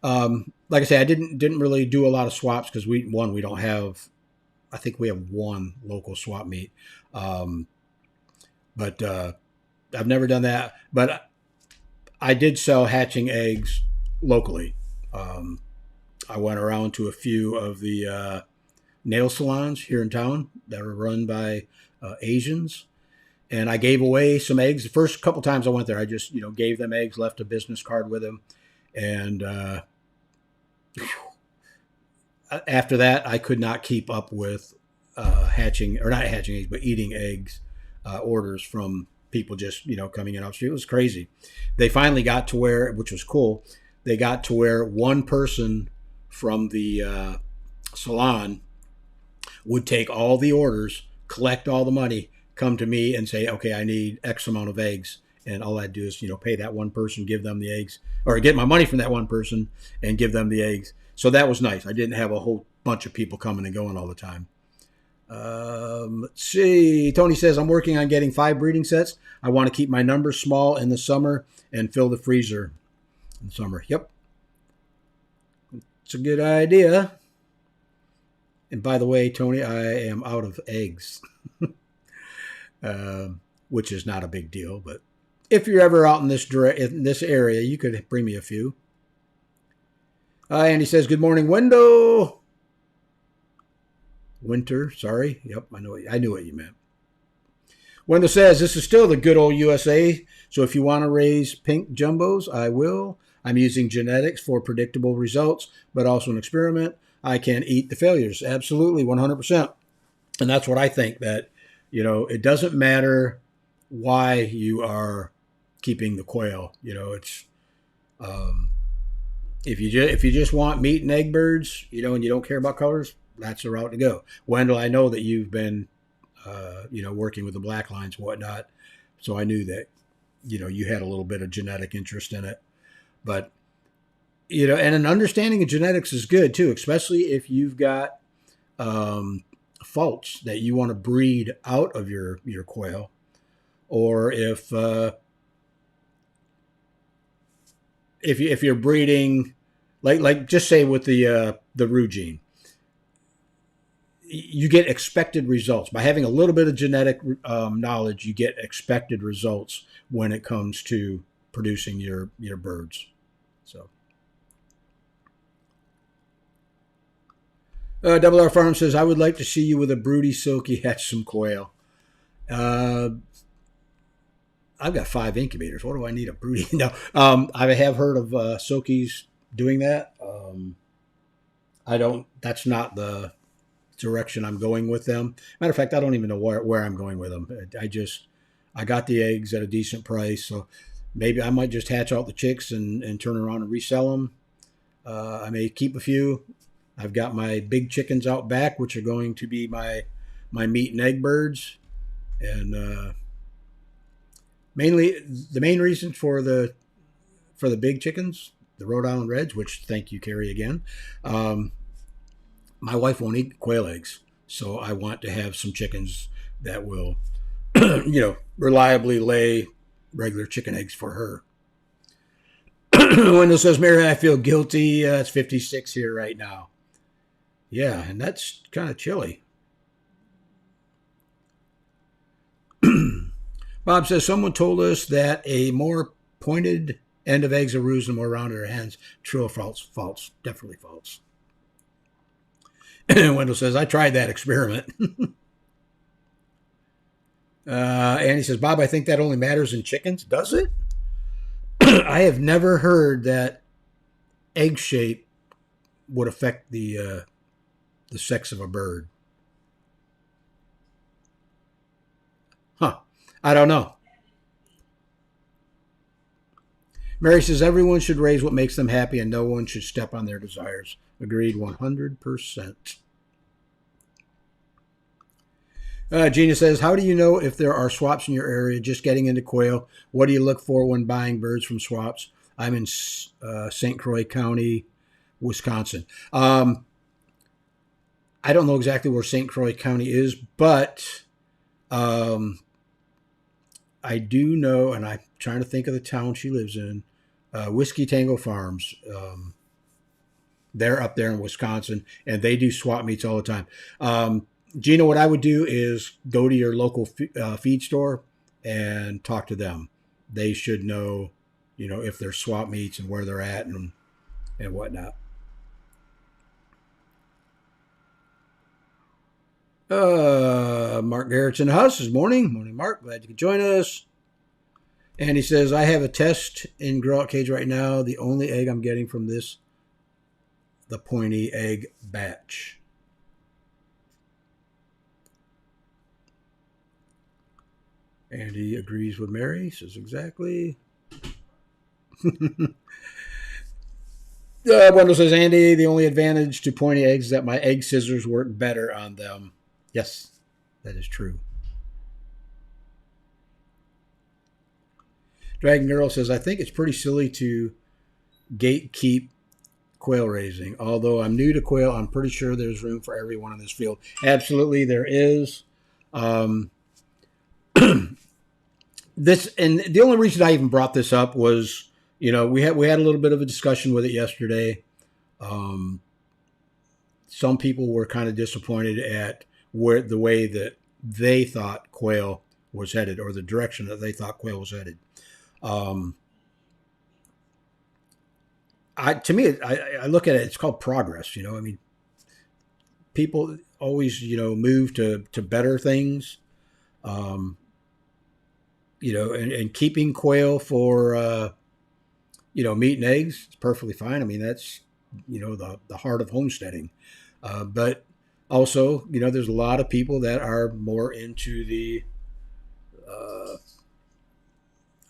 Speaker 1: I say, I didn't really do a lot of swaps because we don't have, I think we have one local swap meet. But I've never done that, but I did sell hatching eggs locally. I went around to a few of the nail salons here in town that are run by Asians. And I gave away some eggs. The first couple times I went there, I just, gave them eggs, left a business card with them. And after that, I could not keep up with not hatching eggs, but eating eggs orders from people just, coming in off the street. It was crazy. They finally got to where, which was cool, they got to where one person from the salon would take all the orders, collect all the money, come to me and say, okay, I need X amount of eggs. And all I'd do is, pay that one person, give them the eggs, or get my money from that one person and give them the eggs. So that was nice. I didn't have a whole bunch of people coming and going all the time. Let's see. Tony says, I'm working on getting 5 breeding sets. I want to keep my numbers small in the summer and fill the freezer in the summer. Yep. It's a good idea. And by the way, Tony, I am out of eggs, which is not a big deal. But if you're ever out in this area, you could bring me a few. Andy says, good morning, Winter. Sorry. Yep, I knew what you meant. Wendell says, this is still the good old USA. So if you want to raise pink jumbos, I will. I'm using genetics for predictable results, but also an experiment. I can eat the failures. Absolutely, 100%. And that's what I think, that, it doesn't matter why you are keeping the quail. It's um, if you just want meat and egg birds, and you don't care about colors, that's the route to go. Wendell, I know that you've been working with the black lines and whatnot, so I knew that you had a little bit of genetic interest in it, but and an understanding of genetics is good too, especially if you've got faults that you want to breed out of your quail, or if you're breeding, like just say with the roux gene, you get expected results by having a little bit of genetic knowledge. You get expected results when it comes to producing your birds. So. Double R Farm says, I would like to see you with a broody silky hatch some quail. I've got 5 incubators. What do I need a broody? No, I have heard of silkies doing that. That's not the direction I'm going with them. Matter of fact, I don't even know where I'm going with them. I got the eggs at a decent price, so maybe I might just hatch out the chicks and turn around and resell them. I may keep a few. I've got my big chickens out back, which are going to be my meat and egg birds, and mainly the main reason for the big chickens, the Rhode Island Reds, which thank you, Carrie, again. My wife won't eat quail eggs, so I want to have some chickens that will, reliably lay regular chicken eggs for her. Wendell says, Mary, I feel guilty. It's 56 here right now. Yeah, and that's kind of chilly. Bob says, someone told us that a more pointed end of eggs are roos and more rounded are hens. True or false? False. Definitely false. Wendell says, I tried that experiment. Andy says, Bob, I think that only matters in chickens. Does it? I have never heard that egg shape would affect the sex of a bird. Huh. I don't know. Mary says, everyone should raise what makes them happy and no one should step on their desires. Agreed 100%. Gina says, how do you know if there are swaps in your area? Just getting into quail. What do you look for when buying birds from swaps? I'm in St. Croix County, Wisconsin. I don't know exactly where St. Croix County is, but I do know, and I'm trying to think of the town she lives in, Whiskey Tango Farms. They're up there in Wisconsin, and they do swap meets all the time. Gina, what I would do is go to your local feed store and talk to them. They should know, if there's swap meets and where they're at and whatnot. Mark Garrett's in the house this morning. Morning, Mark. Glad you could join us. And he says, I have a test in grow out cage right now. The only egg I'm getting from this, the pointy egg batch. And he agrees with Mary. Says exactly. Wendell says, Andy, the only advantage to pointy eggs is that my egg scissors work better on them. Yes, that is true. Dragon Girl says, I think it's pretty silly to gatekeep quail raising. Although I'm new to quail, I'm pretty sure there's room for everyone in this field. Absolutely, there is. This, and the only reason I even brought this up was, we had a little bit of a discussion with it yesterday. Some people were kind of disappointed at the way that they thought quail was headed, or the direction that they thought quail was headed. To me, I look at it, it's called progress. People always, move to better things. And keeping quail for, meat and eggs, it's perfectly fine. I mean, that's, the heart of homesteading. But also, there's a lot of people that are more into the,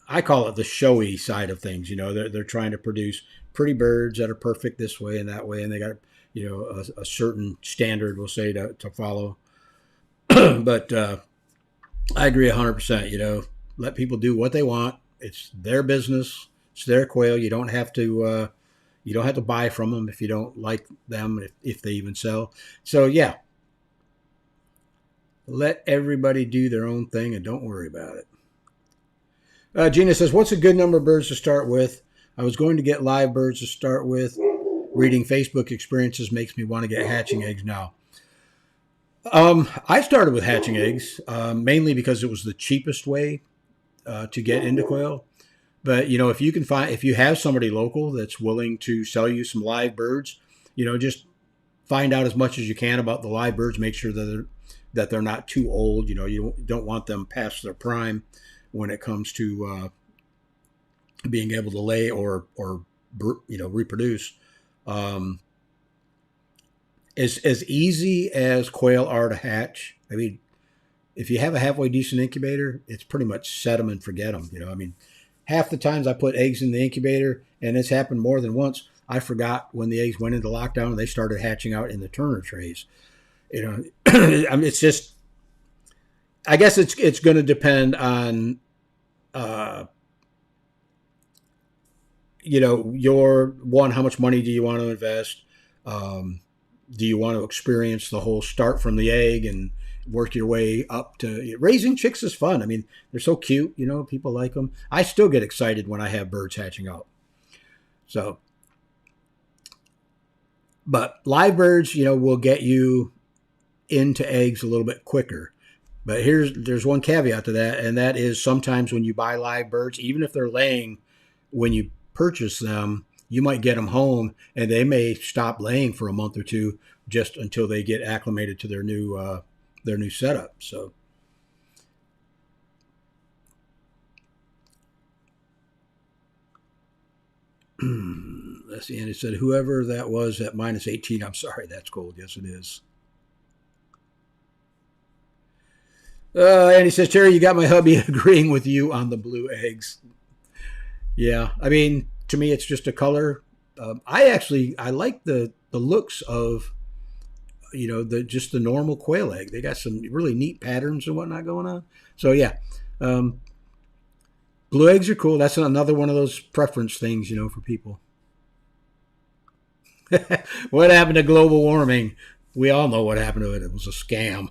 Speaker 1: I call it the showy side of things. They're trying to produce pretty birds that are perfect this way and that way, and they got a certain standard, we'll say, to follow. But I agree 100%. Let people do what they want. It's their business. It's their quail. You don't have to buy from them if you don't like them, if they even sell. So yeah, let everybody do their own thing and don't worry about it. Gina says, what's a good number of birds to start with? I was going to get live birds to start with. Reading Facebook experiences makes me want to get hatching eggs now. I started with hatching eggs, mainly because it was the cheapest way to get into quail. But, if you have somebody local that's willing to sell you some live birds, just find out as much as you can about the live birds. Make sure that they're not too old. You don't want them past their prime when it comes to being able to lay or reproduce. As easy as quail are to hatch, I mean, if you have a halfway decent incubator, it's pretty much set them and forget them. Half the times I put eggs in the incubator, and it's happened more than once, I forgot when the eggs went into lockdown and they started hatching out in the Turner trays. I mean, it's just, I guess it's going to depend on, your one, how much money do you want to invest? Do you want to experience the whole start from the egg and work your way up to raising chicks is fun. I mean, they're so cute, people like them. I still get excited when I have birds hatching out. So, but live birds, will get you into eggs a little bit quicker. But there's one caveat to that, and that is sometimes when you buy live birds, even if they're laying when you purchase them, you might get them home and they may stop laying for a month or two just until they get acclimated to their new setup. So let's see. And it said, whoever that was at minus 18, I'm sorry, that's cold. Yes, it is. And he says, Terry, you got my hubby agreeing with you on the blue eggs. Yeah, I mean, to me, it's just a color. I like the looks of, just the normal quail egg. They got some really neat patterns and whatnot going on. So yeah, blue eggs are cool. That's another one of those preference things, for people. What happened to global warming? We all know what happened to it. It was a scam.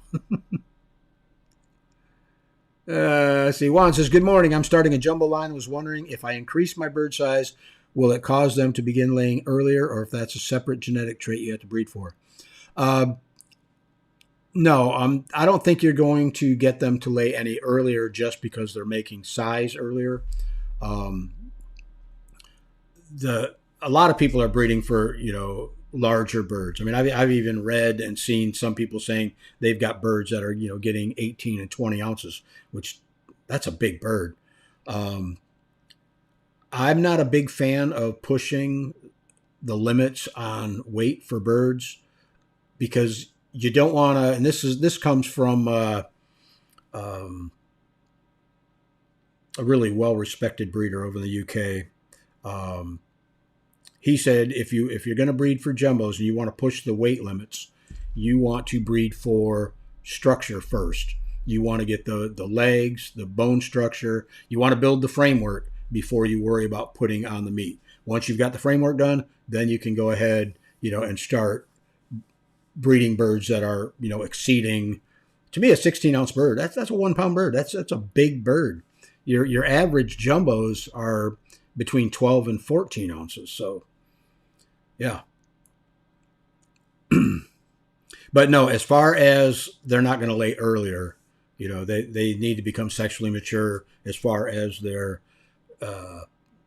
Speaker 1: See, Juan says, good morning. I'm starting a jumbo line. Was wondering if I increase my bird size, will it cause them to begin laying earlier, or if that's a separate genetic trait you have to breed for? No, I don't think you're going to get them to lay any earlier just because they're making size earlier. A lot of people are breeding for, larger birds. I mean, I've even read and seen some people saying they've got birds that are, getting 18 and 20 ounces, which that's a big bird. I'm not a big fan of pushing the limits on weight for birds because you don't want to, and this comes from a really well-respected breeder over in the UK. He said if you're going to breed for jumbos and you want to push the weight limits, you want to breed for structure first. You want to get the legs, the bone structure. You want to build the framework before you worry about putting on the meat. Once you've got the framework done, then you can go ahead, and start breeding birds that are, exceeding, to me, a 16-ounce bird. That's a 1-pound bird. That's a big bird. Your average jumbos are between 12 and 14 ounces. So, yeah. But no, as far as they're not going to lay earlier, they need to become sexually mature as far as their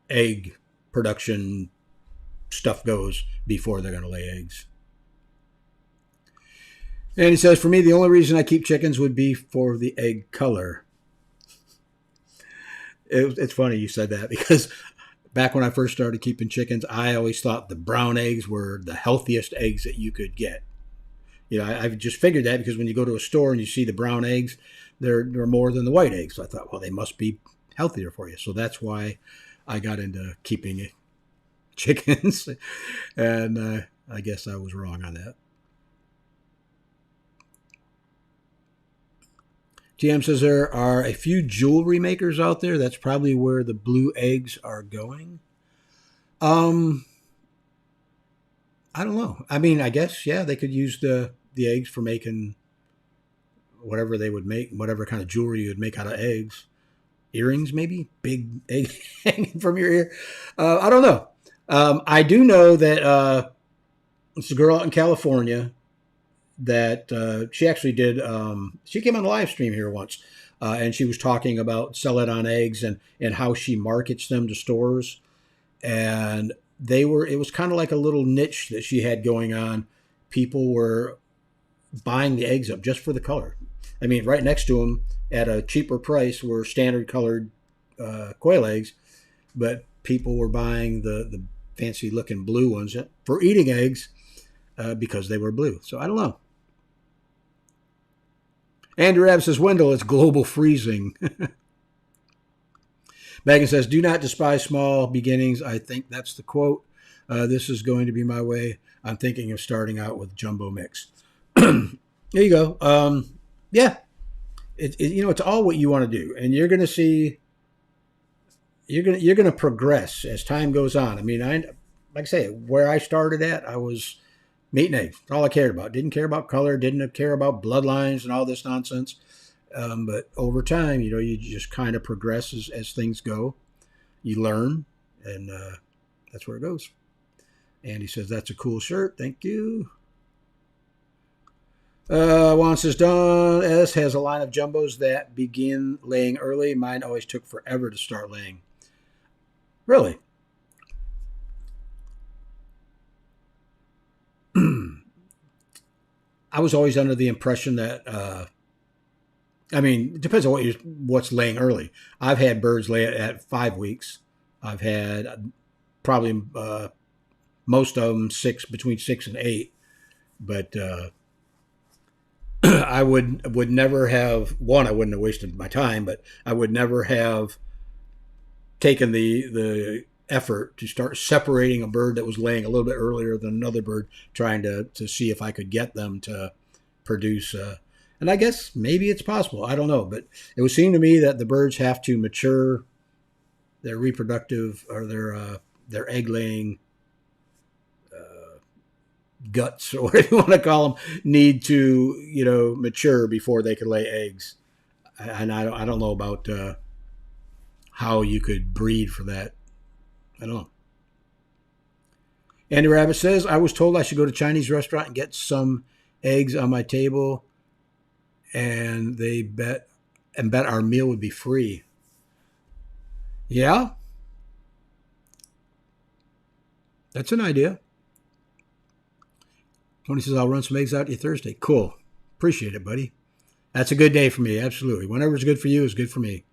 Speaker 1: egg production stuff goes before they're going to lay eggs. And he says, for me, the only reason I keep chickens would be for the egg color. It's funny you said that because back when I first started keeping chickens, I always thought the brown eggs were the healthiest eggs that you could get. I've just figured that because when you go to a store and you see the brown eggs, they're more than the white eggs. So I thought, well, they must be healthier for you. So that's why I got into keeping chickens, and I guess I was wrong on that. TM says there are a few jewelry makers out there. That's probably where the blue eggs are going. I don't know. I mean, I guess yeah, they could use the eggs for making whatever they would make, whatever kind of jewelry you would make out of eggs. Earrings, maybe big egg hanging from your ear. I don't know. I do know that it's a girl out in California that she actually did. She came on the live stream here once, and she was talking about sell it on eggs and how she markets them to stores. And it was kind of like a little niche that she had going on. People were buying the eggs up just for the color. I mean, right next to them at a cheaper price were standard colored quail eggs, but people were buying the fancy looking blue ones for eating eggs because they were blue. So I don't know. Andrew Rabb says, Wendell, it's global freezing. Megan says, do not despise small beginnings. I think that's the quote. This is going to be my way. I'm thinking of starting out with jumbo mix. There you go. Yeah. It's all what you want to do. And you're going to see, you're going to progress as time goes on. I mean, like I say, where I started at, I was meat and eggs. That's all I cared about. Didn't care about color. Didn't care about bloodlines and all this nonsense. But over time, you just kind of progress as things go. You learn, and that's where it goes. Andy says, that's a cool shirt. Thank you. Juan says, Don S. has a line of jumbos that begin laying early. Mine always took forever to start laying. Really? I was always under the impression that, it depends on what's laying early. I've had birds lay at 5 weeks. I've had probably most of them between 6 and 8. But I would never have, I wouldn't have wasted my time, but I would never have taken the effort to start separating a bird that was laying a little bit earlier than another bird, trying to see if I could get them to produce. And I guess maybe it's possible. I don't know. But it would seem to me that the birds have to mature their reproductive or their egg laying guts, or whatever you want to call them, need to mature before they can lay eggs. And I don't know about how you could breed for that. I don't know. Andy Rabbit says, I was told I should go to a Chinese restaurant and get some eggs on my table, and they bet our meal would be free. Yeah? That's an idea. Tony says, I'll run some eggs out to you Thursday. Cool. Appreciate it, buddy. That's a good day for me. Absolutely. Whenever's good for you is good for me.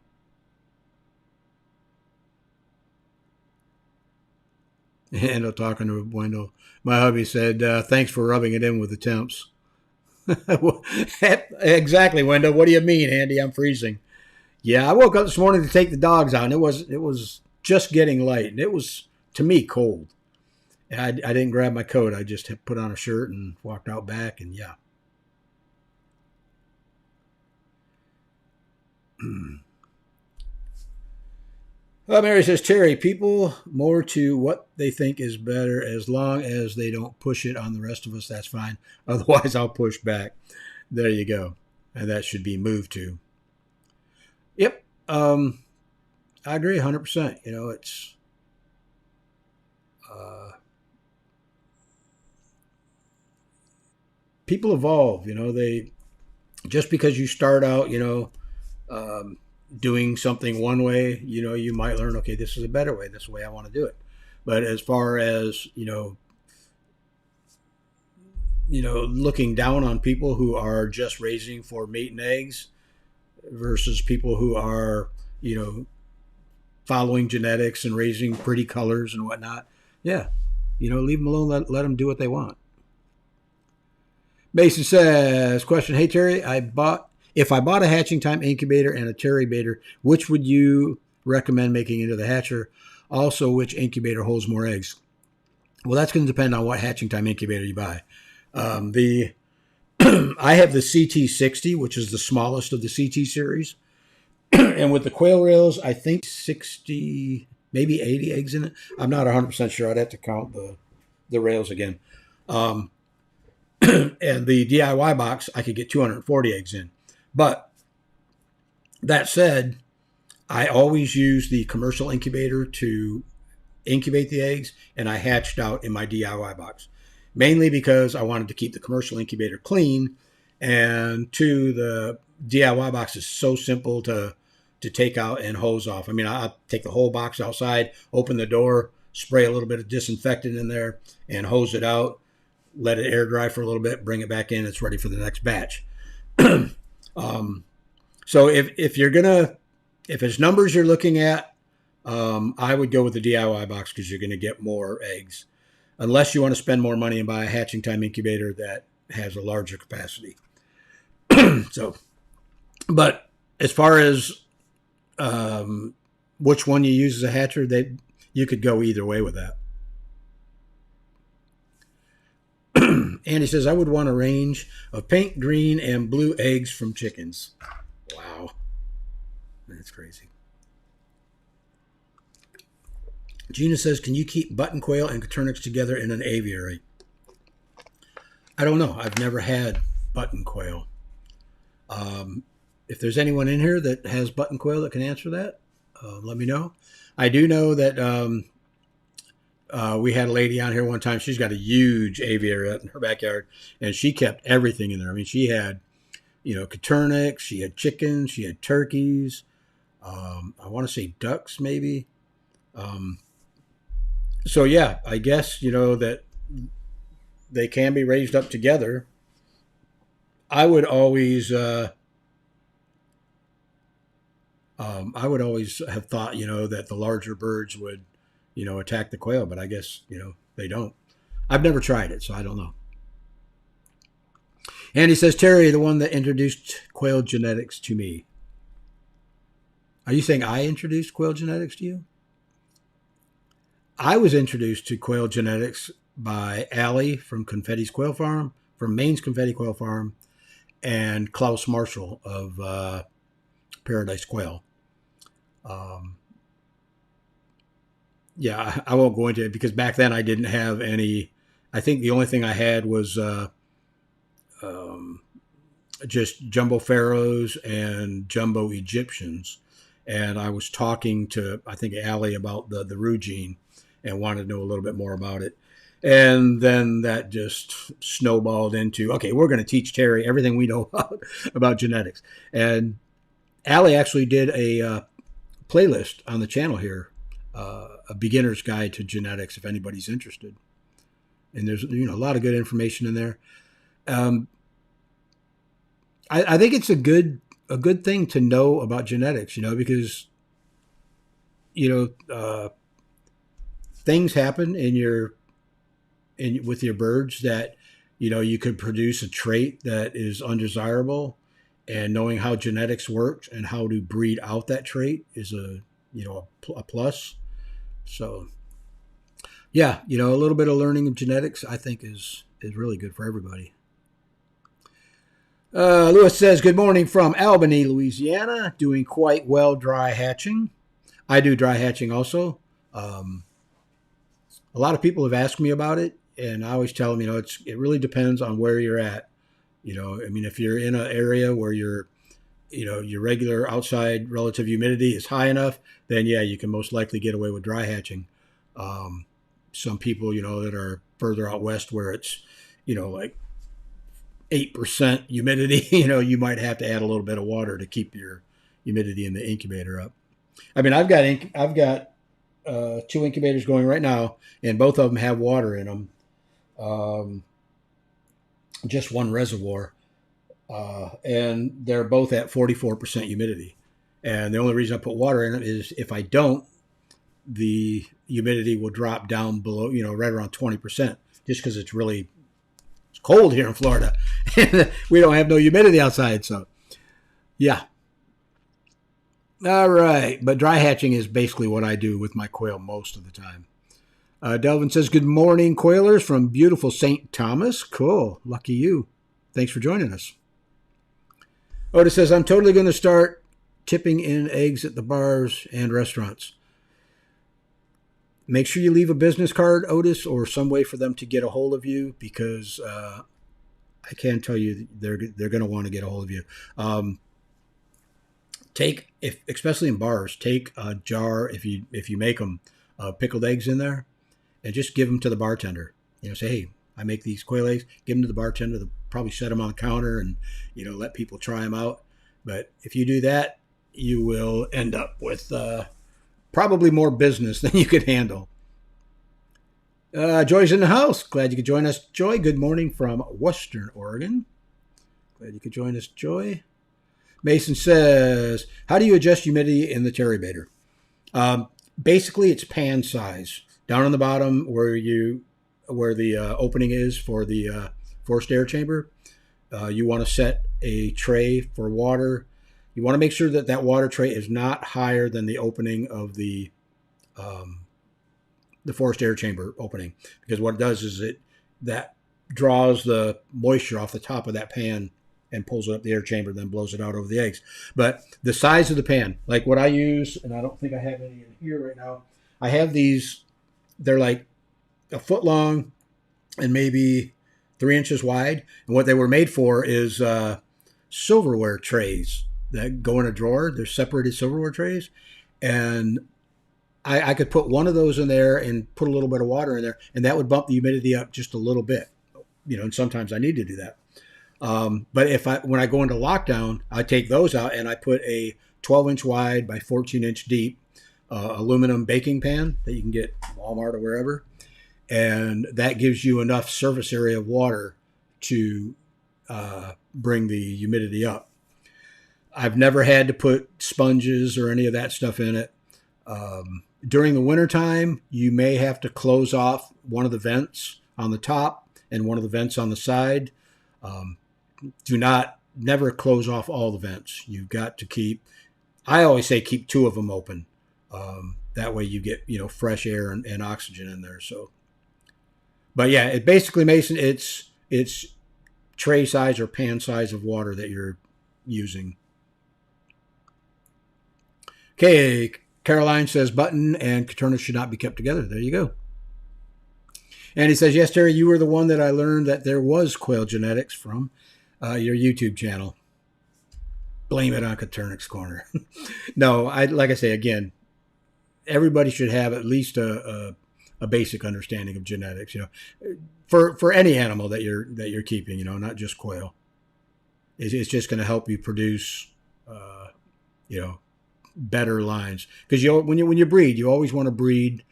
Speaker 1: And I'm talking to Wendell. My hubby said, thanks for rubbing it in with the temps. Exactly, Wendell. What do you mean, Andy? I'm freezing. Yeah, I woke up this morning to take the dogs out, and it was just getting light, and it was, to me, cold. I didn't grab my coat. I just put on a shirt and walked out back, and yeah. Mary says, Terry, people more to what they think is better. As long as they don't push it on the rest of us, that's fine. Otherwise, I'll push back. There you go. And that should be moved to. Yep. I agree 100%. It's... people evolve. They... Just because you start out, doing something one way, you might learn, okay, this is a better way. This is the way I want to do it. But as far as, looking down on people who are just raising for meat and eggs versus people who are, following genetics and raising pretty colors and whatnot. Yeah. Leave them alone. Let them do what they want. Mason says, question, hey, Terry, if I bought a hatching time incubator and a terry baiter, which would you recommend making into the hatcher? Also, which incubator holds more eggs? Well, that's going to depend on what hatching time incubator you buy. I have the CT60, which is the smallest of the CT series. And with the quail rails, I think 60, maybe 80 eggs in it. I'm not 100% sure. I'd have to count the rails again. And the DIY box, I could get 240 eggs in. But that said, I always use the commercial incubator to incubate the eggs, and I hatched out in my DIY box. Mainly because I wanted to keep the commercial incubator clean, and two, the DIY box is so simple to take out and hose off. I mean, I'll take the whole box outside, open the door, spray a little bit of disinfectant in there, and hose it out, let it air dry for a little bit, bring it back in, it's ready for the next batch. So if it's numbers you're looking at, I would go with the DIY box because you're going to get more eggs. Unless you want to spend more money and buy a hatching time incubator that has a larger capacity. So, but as far as which one you use as a hatcher, you could go either way with that. Andy says, I would want a range of pink, green, and blue eggs from chickens. Wow. That's crazy. Gina says, can you keep button quail and turnix together in an aviary? I don't know. I've never had button quail. If there's anyone in here that has button quail that can answer that, let me know. I do know that we had a lady on here one time. She's got a huge aviary out in her backyard, and she kept everything in there. I mean, she had, turnix, she had chickens, she had turkeys. I want to say ducks, maybe. So yeah, I guess, that they can be raised up together. I would always have thought, that the larger birds would, attack the quail, but I guess, they don't. I've never tried it, so I don't know. And he says, Terry, the one that introduced quail genetics to me. Are you saying I introduced quail genetics to you? I was introduced to quail genetics by Allie from Confetti's Quail Farm, from Maine's Confetti Quail Farm, and Klaus Marshall of Paradise Quail. Yeah, I won't go into it because back then I didn't have any. I think the only thing I had was just jumbo pharaohs and jumbo Egyptians. And I was talking to, I think, Allie about the Roux gene and wanted to know a little bit more about it. And then that just snowballed into, okay, we're going to teach Terry everything we know about genetics. And Allie actually did a playlist on the channel here, a beginner's guide to genetics, if anybody's interested. And there's, a lot of good information in there. I think it's a good thing to know about genetics, because, things happen with your birds that, you could produce a trait that is undesirable, and knowing how genetics works and how to breed out that trait is a plus. So yeah, a little bit of learning of genetics, I think is really good for everybody. Lewis says, good morning from Albany, Louisiana, doing quite well dry hatching. I do dry hatching also. A lot of people have asked me about it, and I always tell them, it really depends on where you're at. If you're in an area where your regular outside relative humidity is high enough, then yeah, you can most likely get away with dry hatching. Some people, that are further out west where it's, like 8% humidity, you might have to add a little bit of water to keep your humidity in the incubator up. I mean, I've got 2 incubators going right now, and both of them have water in them. Just one reservoir, and they're both at 44% humidity. And the only reason I put water in them is if I don't, the humidity will drop down below, right around 20%, just because it's cold here in Florida. We don't have no humidity outside. So yeah. All right. But dry hatching is basically what I do with my quail most of the time. Delvin says, good morning, quailers from beautiful St. Thomas. Cool. Lucky you. Thanks for joining us. Otis says, I'm totally going to start tipping in eggs at the bars and restaurants. Make sure you leave a business card, Otis, or some way for them to get a hold of you, because I can tell you they're going to want to get a hold of you. Especially in bars, take a jar if you make them, pickled eggs in there, and just give them to the bartender. Say, hey, I make these quail eggs. Give them to the bartender. They'll probably set them on the counter and let people try them out. But if you do that, you will end up with probably more business than you could handle. Joy's in the house. Glad you could join us, Joy. Good morning from Western Oregon. Glad you could join us, Joy. Mason says, how do you adjust humidity in the terrybator? Basically, it's pan size. Down on the bottom where the opening is for the forced air chamber, you want to set a tray for water. You want to make sure that water tray is not higher than the opening of the forced air chamber opening, because what it does is that draws the moisture off the top of that pan and pulls it up the air chamber, then blows it out over the eggs. But the size of the pan, like what I use, and I don't think I have any in here right now. I have these. They're like a foot long and maybe 3 inches wide. And what they were made for is silverware trays that go in a drawer. They're separated silverware trays. And I could put one of those in there and put a little bit of water in there, and that would bump the humidity up just a little bit. And sometimes I need to do that. But when I go into lockdown, I take those out and I put a 12-inch wide by 14-inch deep aluminum baking pan that you can get at Walmart or wherever. And that gives you enough surface area of water to bring the humidity up. I've never had to put sponges or any of that stuff in it. During the wintertime, you may have to close off one of the vents on the top and one of the vents on the side. Never close off all the vents. You've got to I always say keep 2 of them open. That way you get, fresh air and oxygen in there. So, but yeah, it basically, Mason, it's tray size or pan size of water that you're using. Okay. Caroline says button and Coturna should not be kept together. There you go. And he says, yes, Terry, you were the one that I learned that there was quail genetics from your YouTube channel. Blame it on Coturnic's Corner. No, like I say, again, everybody should have at least a basic understanding of genetics, for any animal that you're keeping, not just quail. It's just going to help you produce, better lines. Because when you breed, you always want to breed.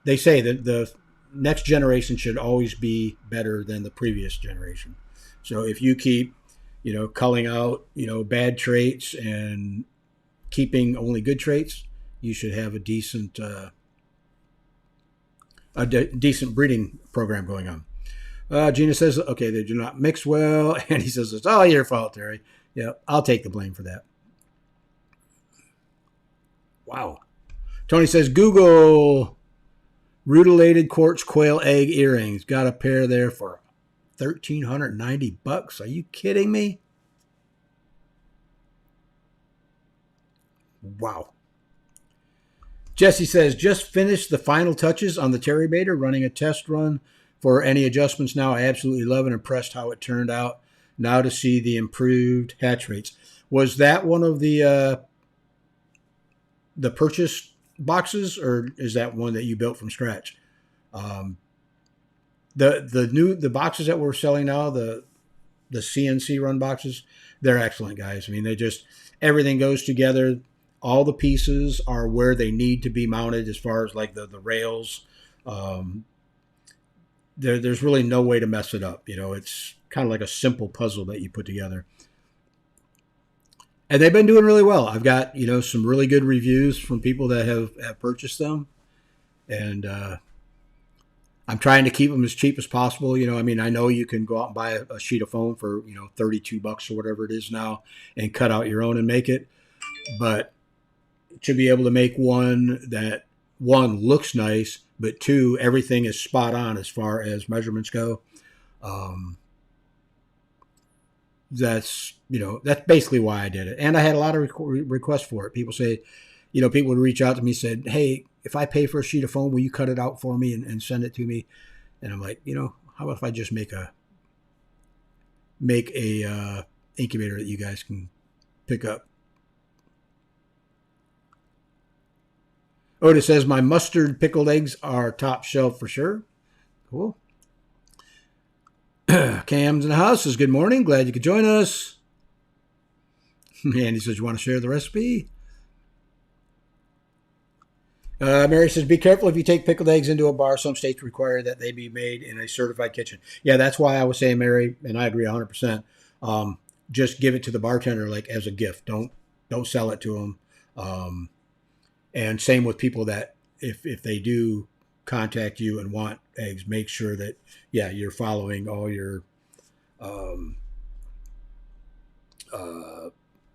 Speaker 1: They say that the next generation should always be better than the previous generation. So if you keep, culling out, bad traits and keeping only good traits, you should have a decent breeding program going on. Gina says, okay, they do not mix well. And he says, it's all your fault, Terry. Yeah, I'll take the blame for that. Wow. Tony says, Google rutilated quartz quail egg earrings. Got a pair there for $1,390. Are you kidding me? Wow. Jesse says, just finished the final touches on the terrybator, running a test run for any adjustments now. I absolutely love and impressed how it turned out. Now to see the improved hatch rates. Was that one of the purchase boxes, or is that one that you built from scratch? The boxes that we're selling now, the CNC run boxes, they're excellent, guys. I mean, everything goes together. All the pieces are where they need to be mounted as far as like the rails. There's really no way to mess it up. It's kind of like a simple puzzle that you put together. And they've been doing really well. I've got, some really good reviews from people that have purchased them. And I'm trying to keep them as cheap as possible. I know you can go out and buy a sheet of foam for, $32 or whatever it is now and cut out your own and make it. But to be able to make one that, one, looks nice, but two, everything is spot on as far as measurements go. Um, that's basically why I did it. And I had a lot of requests for it. People say, people would reach out to me and said, hey, if I pay for a sheet of foam, will you cut it out for me and send it to me? And I'm like, how about if I just make a incubator that you guys can pick up? Otis says, my mustard pickled eggs are top shelf for sure. Cool. Cam's in the house says, good morning. Glad you could join us. Andy says, you want to share the recipe? Mary says, be careful if you take pickled eggs into a bar. Some states require that they be made in a certified kitchen. Yeah, that's why I was saying, Mary, and I agree 100%. Just give it to the bartender like as a gift. Don't sell it to them. And same with people that if they do contact you and want eggs, make sure that, you're following all your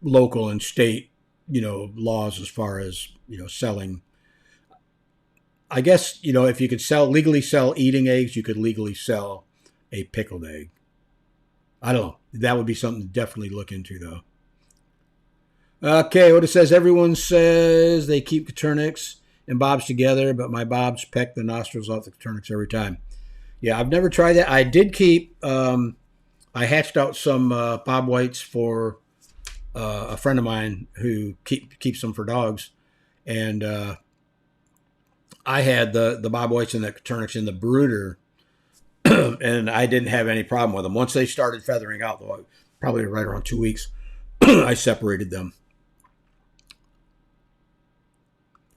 Speaker 1: local and state, laws as far as, selling. I guess, if you could legally sell eating eggs, you could legally sell a pickled egg. I don't know. That would be something to definitely look into, though. Okay, what it says, everyone says they keep Coturnix and bobs together, but my bobs peck the nostrils off the Coturnix every time. Yeah, I've never tried that. I did keep, I hatched out some bob whites for a friend of mine who keeps them for dogs. And I had the bob whites and the Coturnix in the brooder, and I didn't have any problem with them. Once they started feathering out, though, probably right around 2 weeks, I separated them.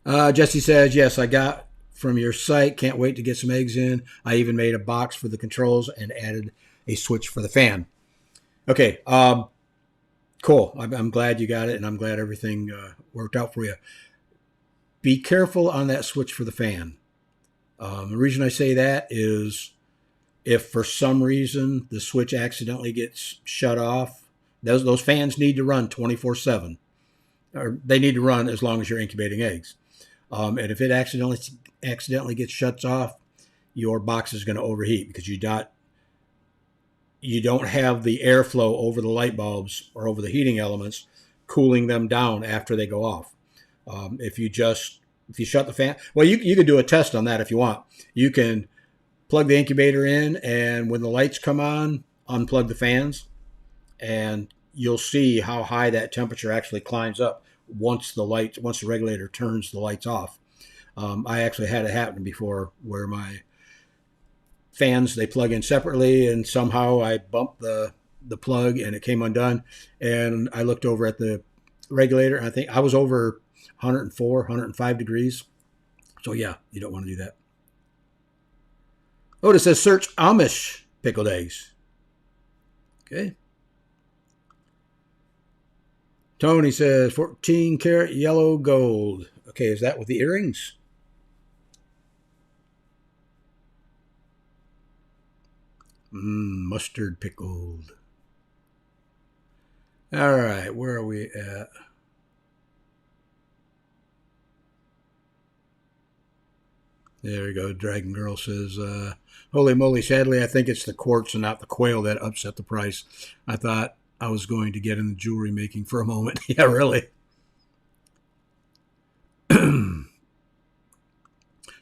Speaker 1: Jesse says, yes, I got from your site. Can't wait to get some eggs in. I even made a box for the controls and added a switch for the fan. Okay, cool. I'm glad you got it, and I'm glad everything worked out for you. Be careful on that switch for the fan. The reason I say that is if for some reason the switch accidentally gets shut off, those fans need to run 24/7. Or they need to run as long as you're incubating eggs. And if it accidentally gets shut off, your box is going to overheat because you don't have the airflow over the light bulbs or over the heating elements, cooling them down after they go off. If you shut the fan, well, you could do a test on that if you want. You can plug the incubator in, and when the lights come on, unplug the fans, and you'll see how high that temperature actually climbs up once the regulator turns the lights off. I actually had it happen before where my fans, they plug in separately, and somehow I bumped the plug and it came undone. And I looked over at the regulator, and I think I was over 104, 105 degrees. So yeah, you don't want to do that. Oh, it says search Amish pickled eggs. Okay. Tony says 14 karat yellow gold. Okay, is that with the earrings? Mustard pickled. All right, where are we at? There we go. Dragon Girl says, holy moly, sadly, I think it's the quartz and not the quail that upset the price. I thought I was going to get in the jewelry making for a moment. Yeah, really.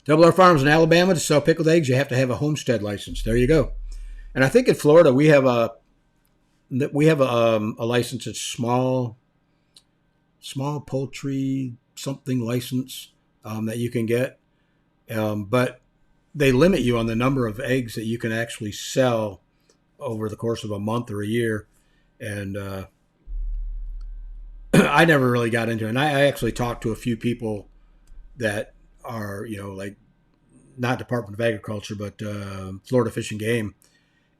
Speaker 1: Double R Farms in Alabama, to sell pickled eggs, you have to have a homestead license. There you go. And I think in Florida we have a license that's small poultry something license that you can get. But they limit you on the number of eggs that you can actually sell over the course of a month or a year. And I never really got into it. And I actually talked to a few people that are, like not Department of Agriculture, but Florida Fish and Game.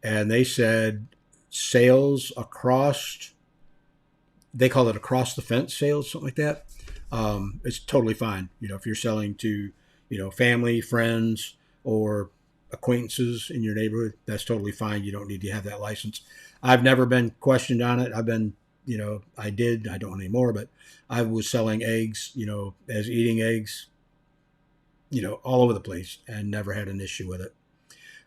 Speaker 1: And they said sales across, they call it across the fence sales, something like that. It's totally fine. If you're selling to, family, friends, or acquaintances in your neighborhood, that's totally fine. You don't need to have that license. I've never been questioned on it. I've been I don't anymore, but I was selling eggs, as eating eggs, all over the place and never had an issue with it.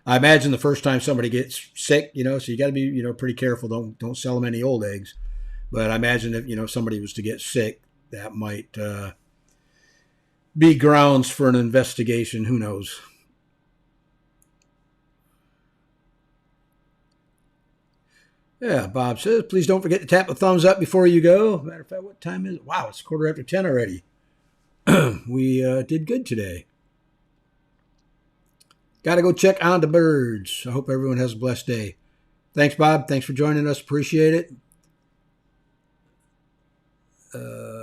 Speaker 1: I imagine the first time somebody gets sick, so you got to be, pretty careful. Don't sell them any old eggs. But I imagine if, somebody was to get sick, that might be grounds for an investigation. Who knows? Yeah, Bob says, please don't forget to tap the thumbs up before you go. Matter of fact, what time is it? Wow, it's 10:15 already. We did good today. Got to go check on the birds. I hope everyone has a blessed day. Thanks, Bob. Thanks for joining us. Appreciate it.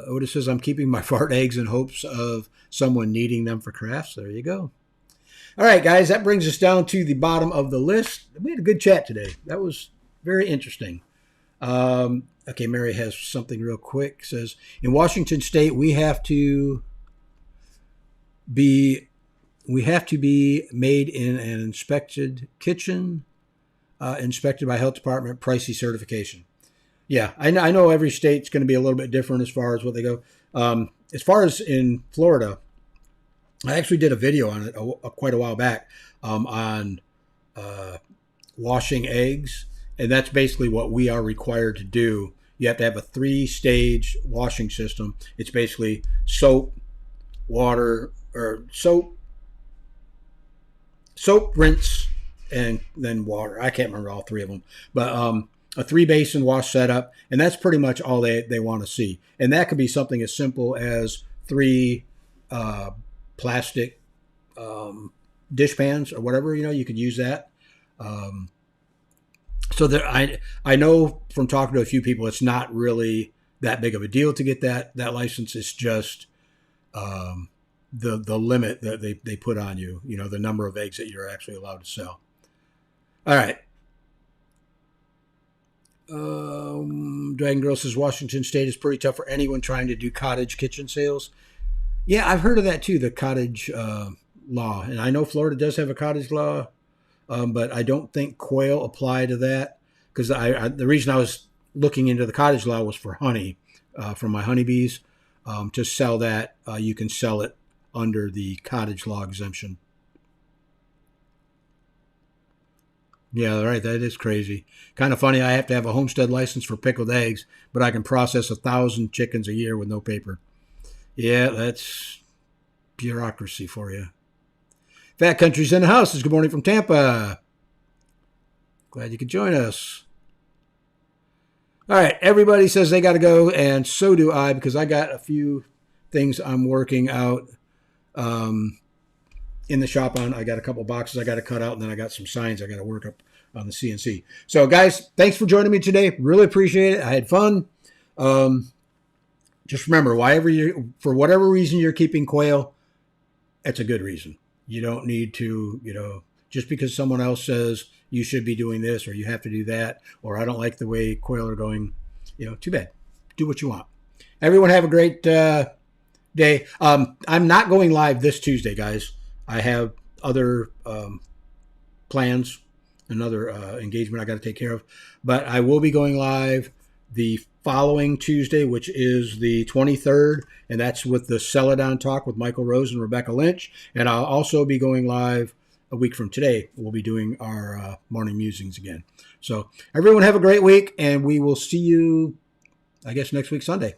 Speaker 1: Otis says, I'm keeping my fart eggs in hopes of someone needing them for crafts. There you go. All right, guys, that brings us down to the bottom of the list. We had a good chat today. That was very interesting. Okay, Mary has something real quick. Says, in Washington State, we have to be made in an inspected kitchen, inspected by health department, pricey certification. Yeah, I know every state's going to be a little bit different as far as what they go. As far as in Florida, I actually did a video on it quite a while back on washing eggs, and that's basically what we are required to do. You have to have a 3-stage washing system. It's basically soap, water, or soap, rinse, and then water. I can't remember all 3 of them, but a 3-basin wash setup, and that's pretty much all they want to see. And that could be something as simple as 3 plastic dish pans or whatever. You could use that. So there, I know from talking to a few people, it's not really that big of a deal to get that license. It's just the limit that they put on you. The number of eggs that you're actually allowed to sell. All right. Dragon Girl says Washington State is pretty tough for anyone trying to do cottage kitchen sales. Yeah, I've heard of that too, the cottage law. And I know Florida does have a cottage law, but I don't think quail apply to that, because the reason I was looking into the cottage law was for honey, for my honeybees. To sell that, you can sell it under the cottage law exemption. Yeah, right. That is crazy. Kind of funny. I have to have a homestead license for pickled eggs, but I can process 1,000 chickens a year with no paper. Yeah, that's bureaucracy for you. Fat Country's in the house. Good morning from Tampa. Glad you could join us. All right. Everybody says they got to go, and so do I, because I got a few things I'm working out in the shop on. I got a couple boxes I got to cut out, and then I got some signs I got to work up on the CNC. So, guys, thanks for joining me today. Really appreciate it. I had fun. Just remember, for whatever reason you're keeping quail, it's a good reason. You don't need to, just because someone else says you should be doing this or you have to do that, or I don't like the way quail are going, too bad. Do what you want. Everyone have a great day. I'm not going live this Tuesday, guys. I have other plans, another engagement I got to take care of. But I will be going live the following Tuesday, which is the 23rd, and that's with the Celadon Talk with Michael Rose and Rebecca Lynch. And I'll also be going live a week from today. We'll be doing our morning musings again. So everyone have a great week, and we will see you, I guess, next week, Sunday.